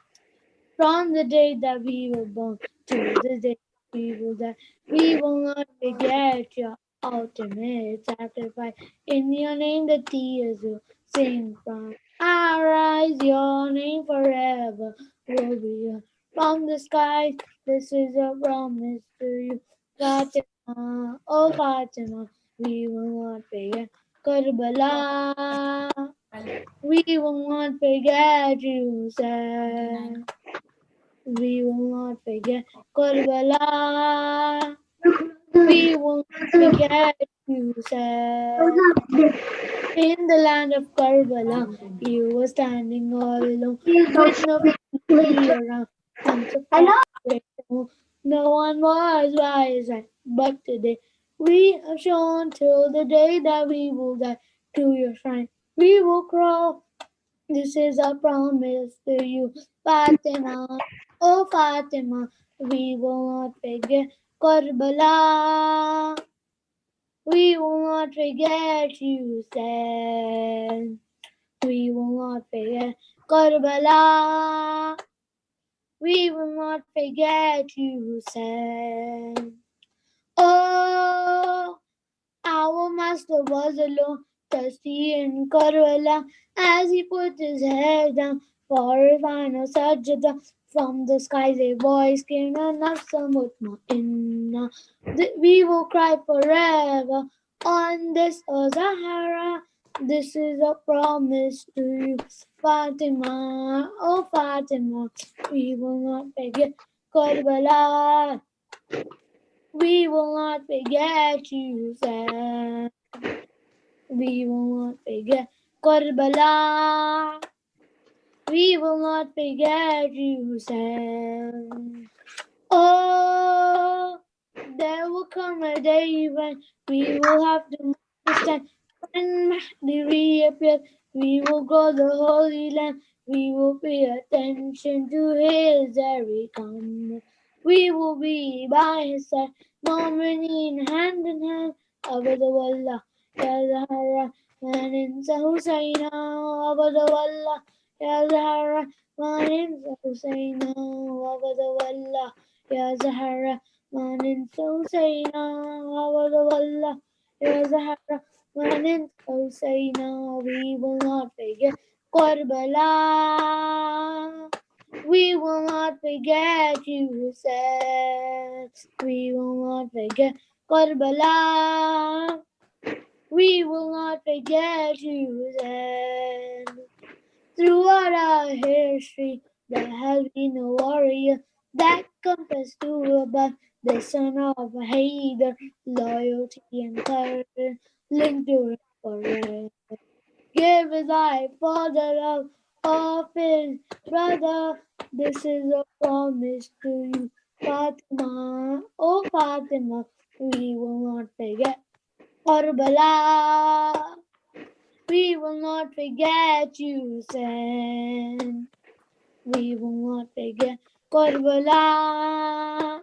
From the day that we were born to the day we will die, we will not forget your ultimate sacrifice. In your name, the tears will sing from our eyes. Your name forever will be heard from the skies. This is a promise to you, Fatima. Oh, Fatima, we will not forget Karbala. We will not forget you, Sam. We will not forget Karbala. We will not forget you, Sam. In the land of Karbala, you were standing all alone with no family around. And so far away from home, no one was by your side. But today, we have shown till the day that we will die to your shrine. We will crawl. This is a promise to you, Fatima. Oh, Fatima, we will not forget Karbala. We will not forget you, said. We will not forget Karbala. We will not forget you, said. Oh, our master was alone, thirsty in Karbala, as he put his head down for a final sajda. From the skies a voice came, Nafsa mutma'inna. We will cry forever on this Zahara. This is a promise to you, Fatima. Oh, Fatima, we will not forget Karbala. We will not forget you, Sam. We will not forget Karbala. We will not forget you, Sam. Oh, there will come a day when we will have to understand. When Mahdi reappears, we will go the Holy Land. We will pay attention to his every command. We will be by his side, Mu'mineen hand in hand. Abdullah, Ya Zahra, Maninsa Husayna. Abdullah, Ya Zahra, Maninsa Husayna. Abdullah, Ya Zahra, Maninsa Husayna. Abdullah, Ya Zahra, Maninsa Husayna. We will not forget Karbala. We will not forget you, Hussein. We will not forget Karbala. We will not forget you, Hussein. Throughout our history, there has been a warrior that confessed to above the son of Haider, loyalty and courage linked to him forever. Give his life for the love of his brother. This is a promise to you, Fatima. Oh, Fatima, we will not forget Karbala. We will not forget you, Hussein. We will not forget Karbala.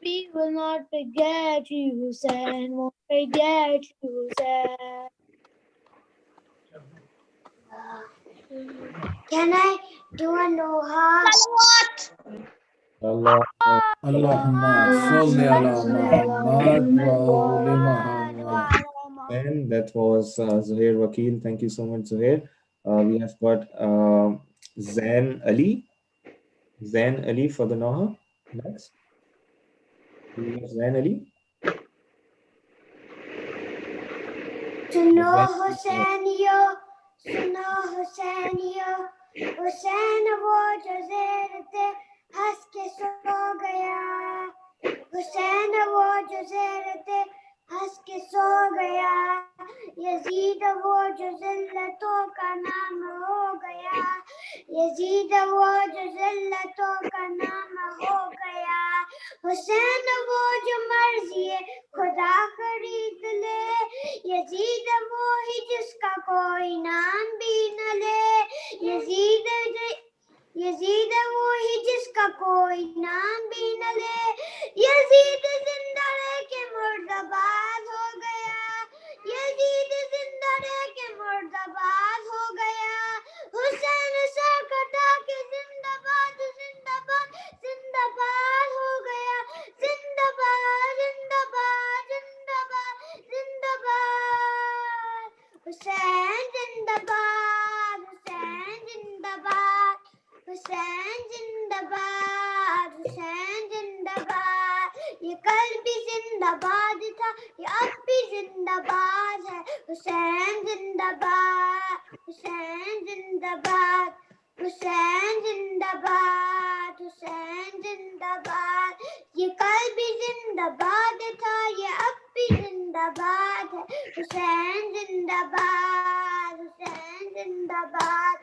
We will not forget you, Hussein. Won't forget you, Hussein. Can I do a Noha? Allah. Allahumma salli ala Muhammad wa ali Muhammad. And that was Zuhair Wakil. Thank you so much, Zuhair. We have got Zain Ali. Zain Ali for the Noha. Next. We have Zain Ali. Suno Hussein yo, حسین وہ جو زیر تھے ہنس کے سو گیا حسین وہ جو زیر تھے ہنس کے سو گیا یزید وہ جو ذلتوں کا نام ہو گیا یزید وہ جو ذلتوں کا نام ہو گیا حسین وہ جو مرضی خدا خرید لے یزید وہی جس کا کوئی نام بھی نہ لے یزید وہی جس کا کوئی نام بھی نہ لے یزید زندہ رہ کے مردہ باز ہو گیا یزید زندہ رہ کے مردہ باز ہو گیا حسین سر کٹا کے زندہ باد زندہ باد زندہ باد ہو گیا زندہ باد زندہ باد زندہ باد زندہ باد حسین زندہ باد حسین زندہ باد حسین زندہ باد حسین زندہ باد یہ کل بھی زندہ باد تھا یہ اب بھی زندہ باد ہے حسین زندہ باد حسین زندہ باد حسین زندہ باد حسین زندہ باد یہ کل بھی زندہ باد تھا یہ اب بھی زندہ باد ہے حسین زندہ باد حسین زندہ باد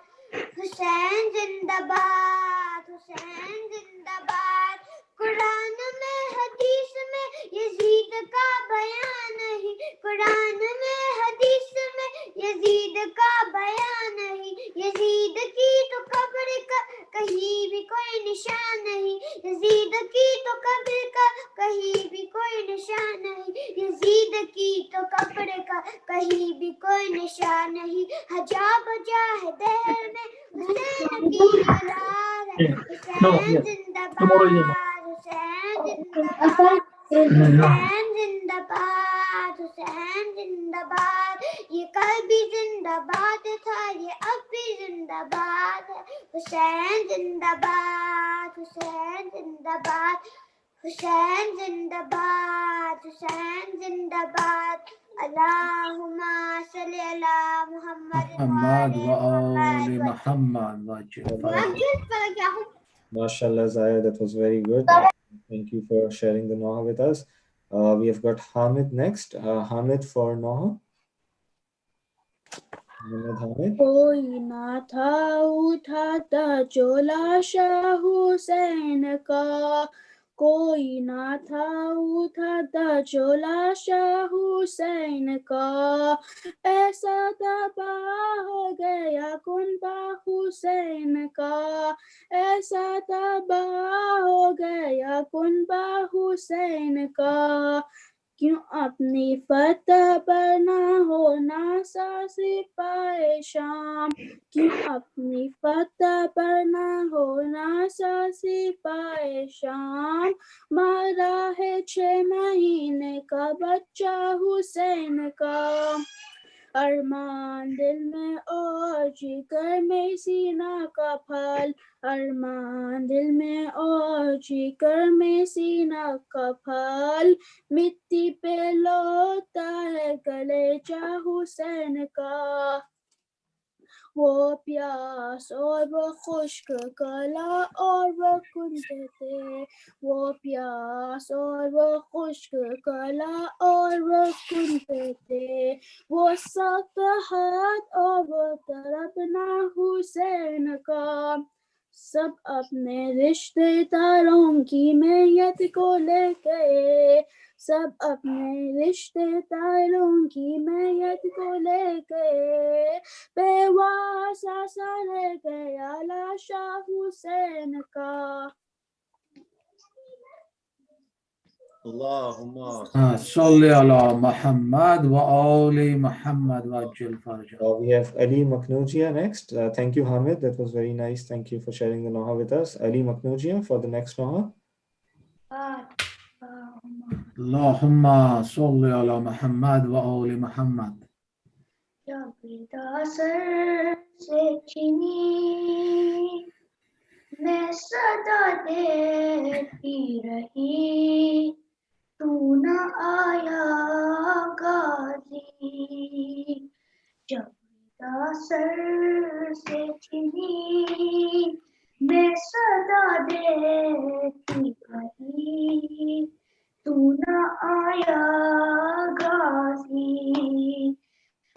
حسین زندہ باد حسین زندہ باد قرآن میں حدیث میں یزید کا بیان نہیں قرآن میں حدیث میں یزید کا بیان نہیں یزید کی تو قبر کا کہیں بھی کوئی نشان نہیں یزید کی تو قبر کا کہیں بھی کوئی نشان نہیں یزید کی تو قبر کا کہیں بھی کوئی نشان نہیں حجاب جاہ دہر میں حسین کی اولاد ہے حسین زندہ باد حسین زندہ باد حسین زندہ باد حسین زندہ باد یہ کل بھی زندہ باد تھا یہ اب بھی زندہ باد ہے حسین زندہ باد حسین زندہ باد حسین زندہ باد حسین زندہ باد اللہم صلی علی محمد محمد وآل محمد وجل MashaAllah, Zaya, that was very good. Thank you for sharing the Noha with us. We have got Hamid next. Hamid for Noha. Hamid. کوئی نہ تھا اٹھاتا چولا شاہ حسین کا کوئی نہ تھا اٹھاتا چولا شاہ حسین کا ایسا تباہ ہو گیا کنبہ حسین کا ایسا تباہ ہو گیا کنبہ حسین کا کیوں اپنی فتح پر نہ ہونا سپاہ شام کیوں اپنی فتح پر نہ ہونا سپاہ شام مارا ہے 6 مہینے کا بچہ حسین کا ارمان دل میں اور جگر میں سینہ کا پھل ارمان دل میں اور جگر میں سینہ کا پھل مٹی پہ لوٹتا ہے کلیجہ حسین کا وہ پیاس اور وہ خشک کلا اور وہ کنتے تھے وہ پیاس اور وہ خشک کلا اور وہ کنتے تھے وہ سخت ہاتھ اور وہ تڑپنا حسین کا سب اپنے رشتے داروں کی میت کو لے گئے سب اپنے رشتے داروں کی میت کو لے گئے بیواسا سا رہ گیا لاشا حسین کا اللهم صلی علی محمد وآل محمد وعجل فرجہ. We have Ali Maknojia next. Thank you, Hamid. That was very nice. Thank you for sharing the Noha with us. Ali Maknojia for the next Noha. اللہم صلی علی محمد وآل محمد. جب سر سے چنی میں صدا دیتی رہی تو نہ آیا غازی جب सर से छिनी मैं सदा देती रही तू न आया गाजी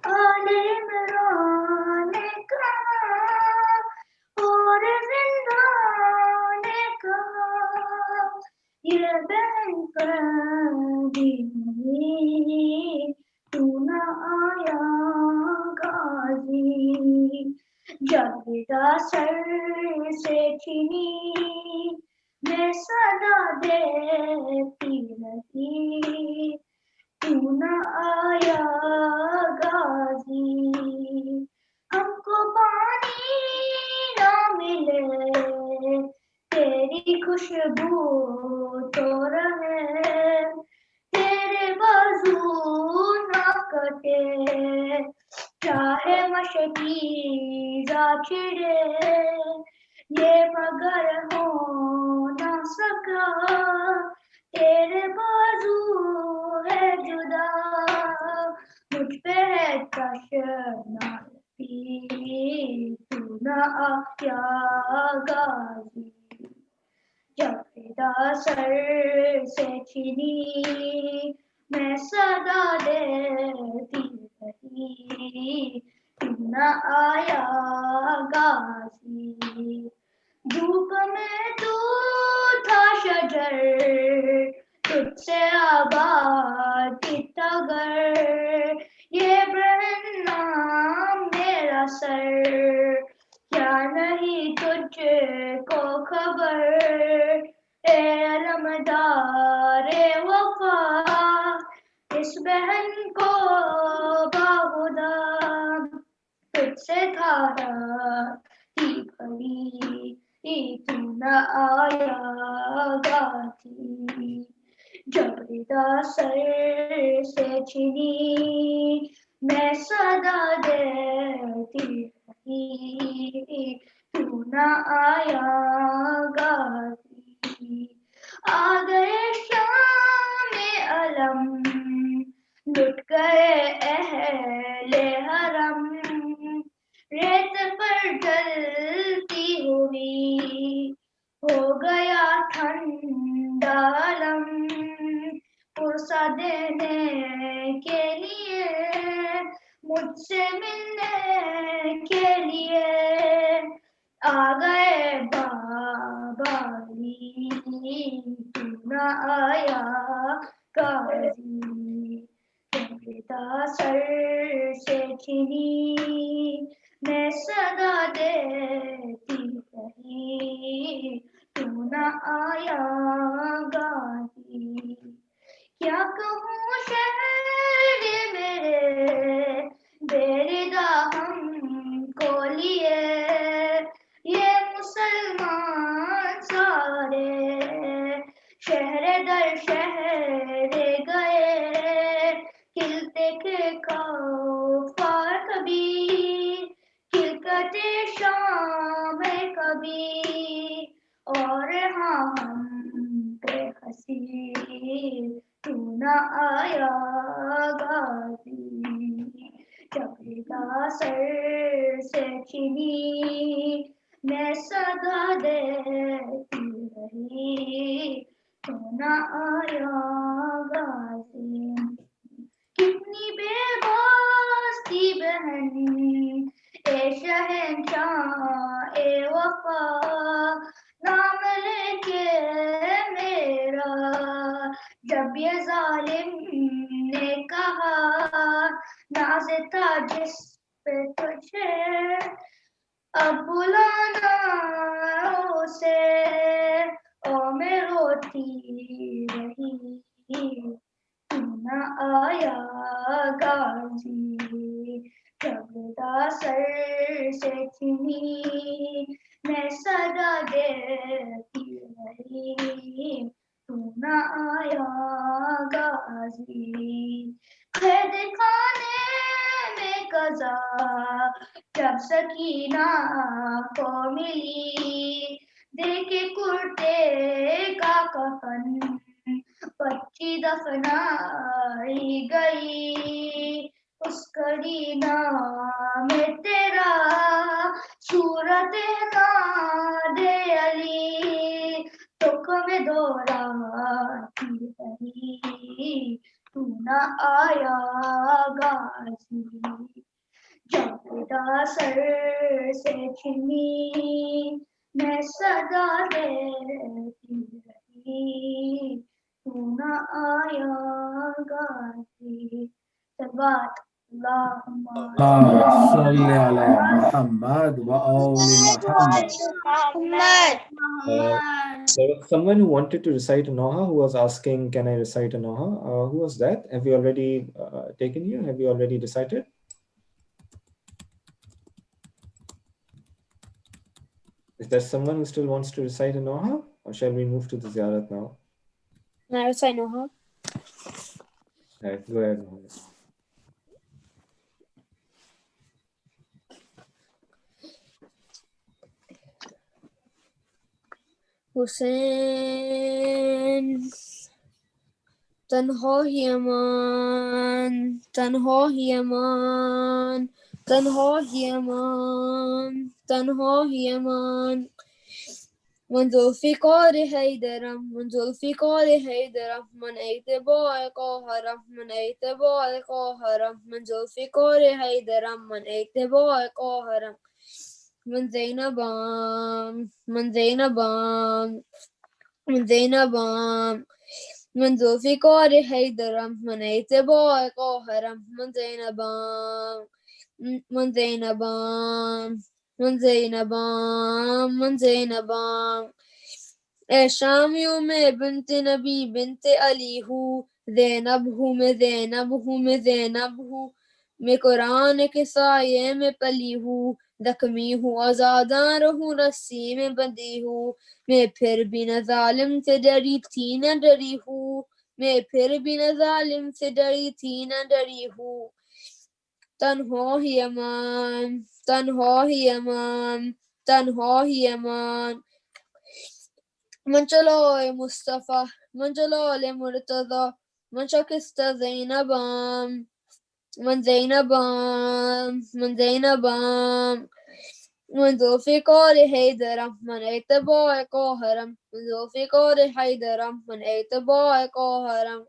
आले इमरान ने कहा और जिंदा ने कहा ये बहन कभी हुई तू न आया गाजी जब विदा सर से छिनी मैं सदा देती रही तू न आया गाजी हमको पानी ना मिले तेरी खुशबू तो रहे तेरे बाजू ना कटे चाहे मशकीजा छिड़े ये मगर हो ना सका तेरे बाजू है जुदा मुझ पे है तशनाती तू न आया गाजी जब फिदा सर से छिनी मैं सदा देती रही तू न आया गाजी धूप में तू था शजर तुझसे आबाद घर ये बहना मेरा सर क्या नहीं तुझको खबर ए अलमदार वफा इस बहन को बाहुदा तुझसे धारा की भरी तू न आया गाती जब रिदा सर से छिनी मैं सदा देती रही तू न आया गाती आ गए शाम अलम लुट गए अहले हरम रेत पर जलती हुई हो गया ठंडा लम पुरसा देने के लिए मुझसे मिलने के लिए आ गए बाबाली तू न आया गाजी पिता सर से छिनी मैं सदा देती रही तू न आया गाजी क्या कहूँ शहर मेरे बेरिदा हमको लिए ये मुसलमान सारे शहर दर शहर गए खिलते के कौफार कभी खिलकते शाम कभी और हाँ हम पे हंसी तू न आया गाजी जब रिदा सर से छिनी मैं सदा देती रही तू न आया गाजी कितनी बेबसी बहन ए शहंशाह ए वफा नाम लेके मेरा जब ये जालिम ने कहा नाज था जिस पे तुझे अब बुलाना उसे और मैं रोती रही तू न आया गाजी जब रिदा सर से छिनी मैं सदा देती रही तू न आया गाजी कैद खाने में कज़ा जब सकीना को मिली देखे कुर्ते का कफन बच्ची दफनाई गई اس کڑی نام تیرا صورت ناد علی تم دورا کی بری تو نہ آیا غازی جب خدا سر سے چھنی میں صدا دیتی رہی تو نہ آیا غازی سبات اللہم صلی علی محمد و آل محمد. There was someone who wanted to recite a Noha who was asking, can I recite a Noha? Who was that? Have you already taken you? Have you already recited? Is there someone who still wants to recite a Noha? Or shall we move to the Ziyarat now? Can I recite Noha? Right, go ahead, Mohammed. حسین تنہا ہی امان تنہا ہی امان تنہا ہی امان تنہا ہی امان من ذوالفقار حیدرم من ذوالفقار حیدرم من اعتباء قاہرم من اعتباء قاہرم من ذوالفقار حیدرم من اعتباء قاہرم من زینبام من زینبام من زینبام من ذوالفقار حیدرم من اعتباء قاہرم من زینبام من زینبام من زینبام من زینبام اے شامیوں میں بنت نبی بنت علی ہوں زینب ہوں میں زینب ہوں میں زینب ہوں میں قرآن کے سائے میں پلی ہوں زخمی ہوں آزاداں رہوں رسی میں بندی ہوں میں پھر بھی نہ ظالم سے ڈری تھی نہ ڈری ہوں میں پھر بھی نہ ظالم سے ڈری تھی نہ ڈری ہوں تنہا ہی امان تنہا ہی امان تنہا ہی امان من جلال مصطفیٰ من جلال مرتضی من شکست زینبام من زینبام من زینبام من ذوالفقار حیدرم من اعتباء قاہرم من ذوالفقار حیدرم من اعتباء قاہرم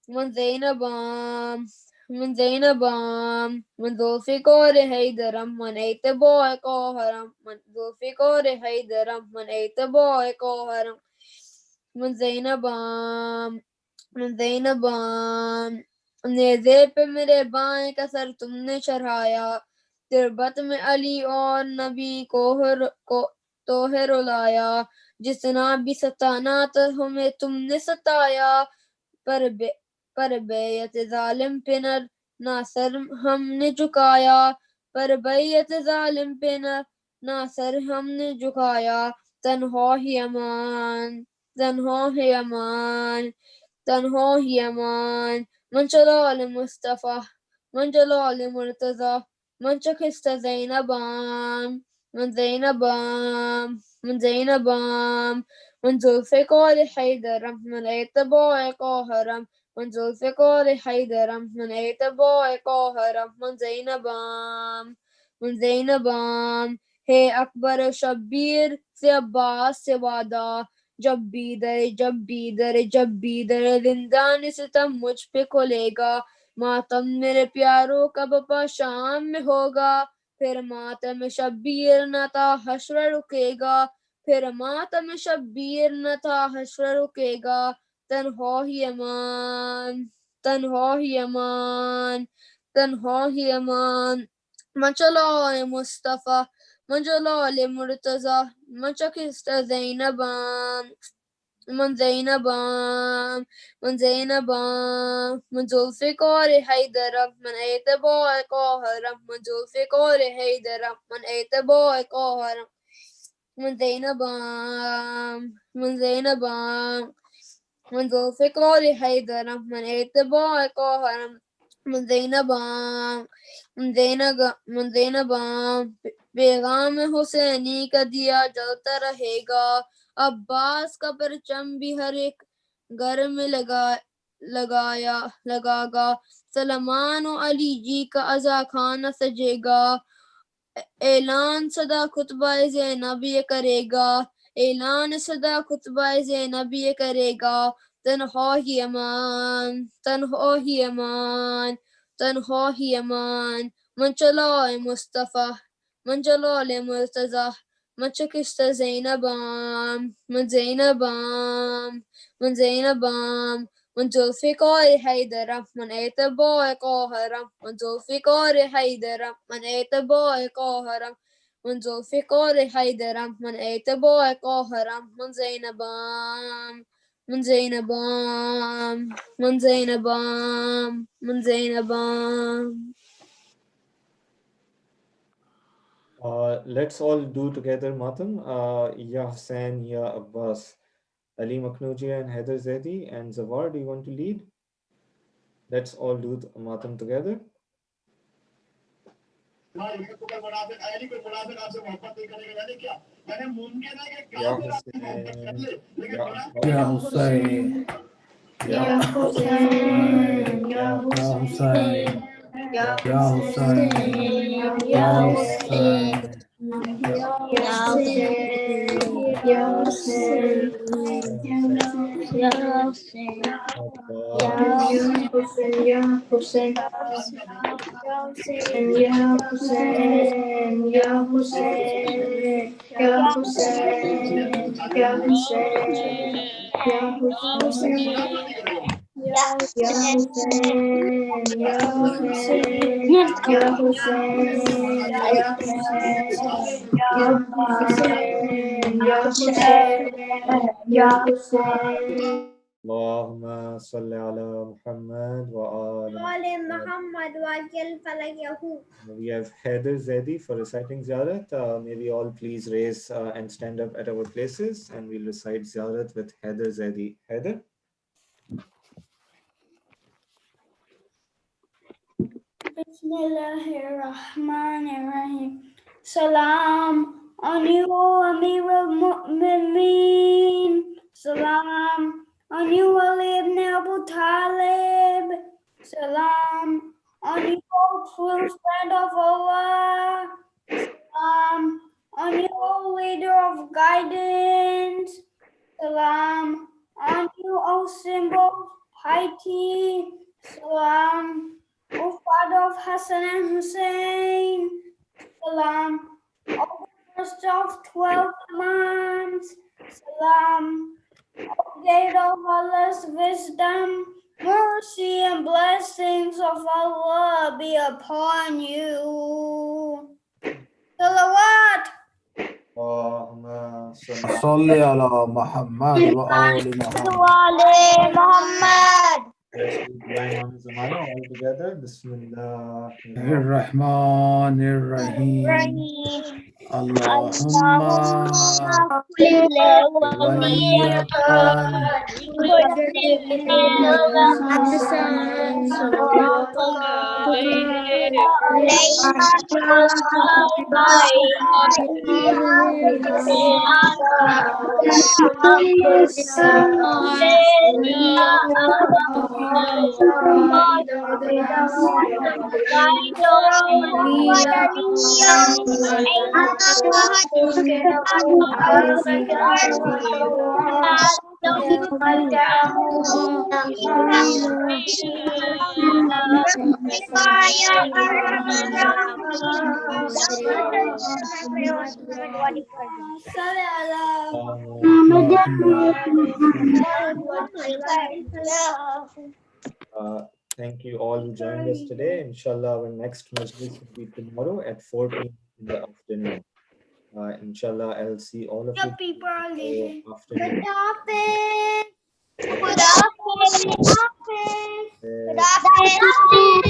من زینبام من زینبام من ذوالفقار حیدرم من اعتباء قاہرم من ذوالفقار حیدرم من اعتباء قاہرم من زینبام من زینبام نیزے پہ میرے بائیں کا سر تم نے چڑھایا تربت میں علی اور نبی کو توہے رلایا جتنا بھی ستانا تو ہمیں تم نے ستایا پر بیعت ظالم پہ نہ سر ہم نے جھکایا پر بیعت ظالم پہ نہ سر ہم نے جھکایا تنہا ہی امان تنہا ہی امان تنہا ہی امان من جلال مصطفیٰ من جلال مرتضی من شکست زینبام من زینبام من زینبام من ذوالفقار حیدرم من اعتباء قاہرم من ذوالفقار حیدرم من اعتباء قاہرم من زینبام من زینبام ہے اکبر و شبیر سے عباس سے وعدہ جب بھی در زندان ستم مجھ پہ کھلے گا ماتم میرے پیاروں کا بپا شام میں ہوگا پھر ماتم شبیر نہ تھا حشر رکے گا پھر ماتم شبیر نہ تھا حشر رکے گا تنہا ہی امان تنہا ہی امان تنہا ہی امان من جلال مصطفیٰ من جلال مرتضی من شکست زینبام من زینبام من زینبام من ذوالفقار حیدرم من اعتباء قاہرم من ذوالفقار حیدرم من اعتباء قاہرم من زینبام من زینبام من ذوالفقار حیدرم من اعتباء قاہرم من زینبام من زینبام پیغام حسینی کا دیا جلتا رہے گا عباس کا پرچم بھی ہر ایک گھر میں लगागा सलमान अली जी का अजा खाना सजेगा ऐलान सदा खुतबा ज़ैनब ये करेगा ऐलान सदा खुतबा ज़ैनब ये करेगा तन्हा ही अमान तन्हा ही अमान तन्हा ही अमान मन चला मुस्तफ़ा मन चला मुर्तज़ा मन चकिस्ता ज़ैनबाम मन ज़ैनबाम मन ज़ैनबाम من ذوالفقار حيدر من اعتبار قاهرة من ذوالفقار حيدر من اعتبار قاهرة من ذوالفقار حيدر من اعتبار قاهرة من زينبام من زينبام من زينبام من زينبام. Let's all do together Matam. Ya Hussain, Ya Abbas, Ali Maknoji and Heather Zaidi and Zawar, do you want to lead? Let's all do Matam together. Ya Hussain, Ya Ya Abbas, Hussein, Ya Ya Hussein, Ya Ya Hussain, Hussein, Ya Ya Hussein, Ya Hussein, Abbas, Allahumma salli ala Muhammad wa ala Muhammad. We have Heather Zaidi for reciting Ziyarat. May we all please raise and stand up at our places and we'll recite Ziyarat with Heather Zaidi. Heather? Bismillahirrahmanirrahim. Salam on you, Amir al-Mu'mineen. Salam on you, Ali ibn Abu Talib. Salam on you, true friend of Allah. Salam on you, leader of guidance. Salam on you, O symbol of piety. Salam, O father of Hassan and Hussein. Salam, O first of 12 imams. Salam, O gate of Allah's wisdom, mercy and blessings of Allah be upon you. Salawat. Allahumma salli Salli ala Muhammad wa ali Muhammad. Muhammad. Let's do Dua Imam Zamana all together. Bismillah. Ar-Rahman-ir-Rahim. Allahumma waliyakal Thank you all who joined us today. Inshallah, our next Majlis will be tomorrow at 4 p.m. in the afternoon. Inshallah, I'll see all of you tomorrow afternoon. Good afternoon.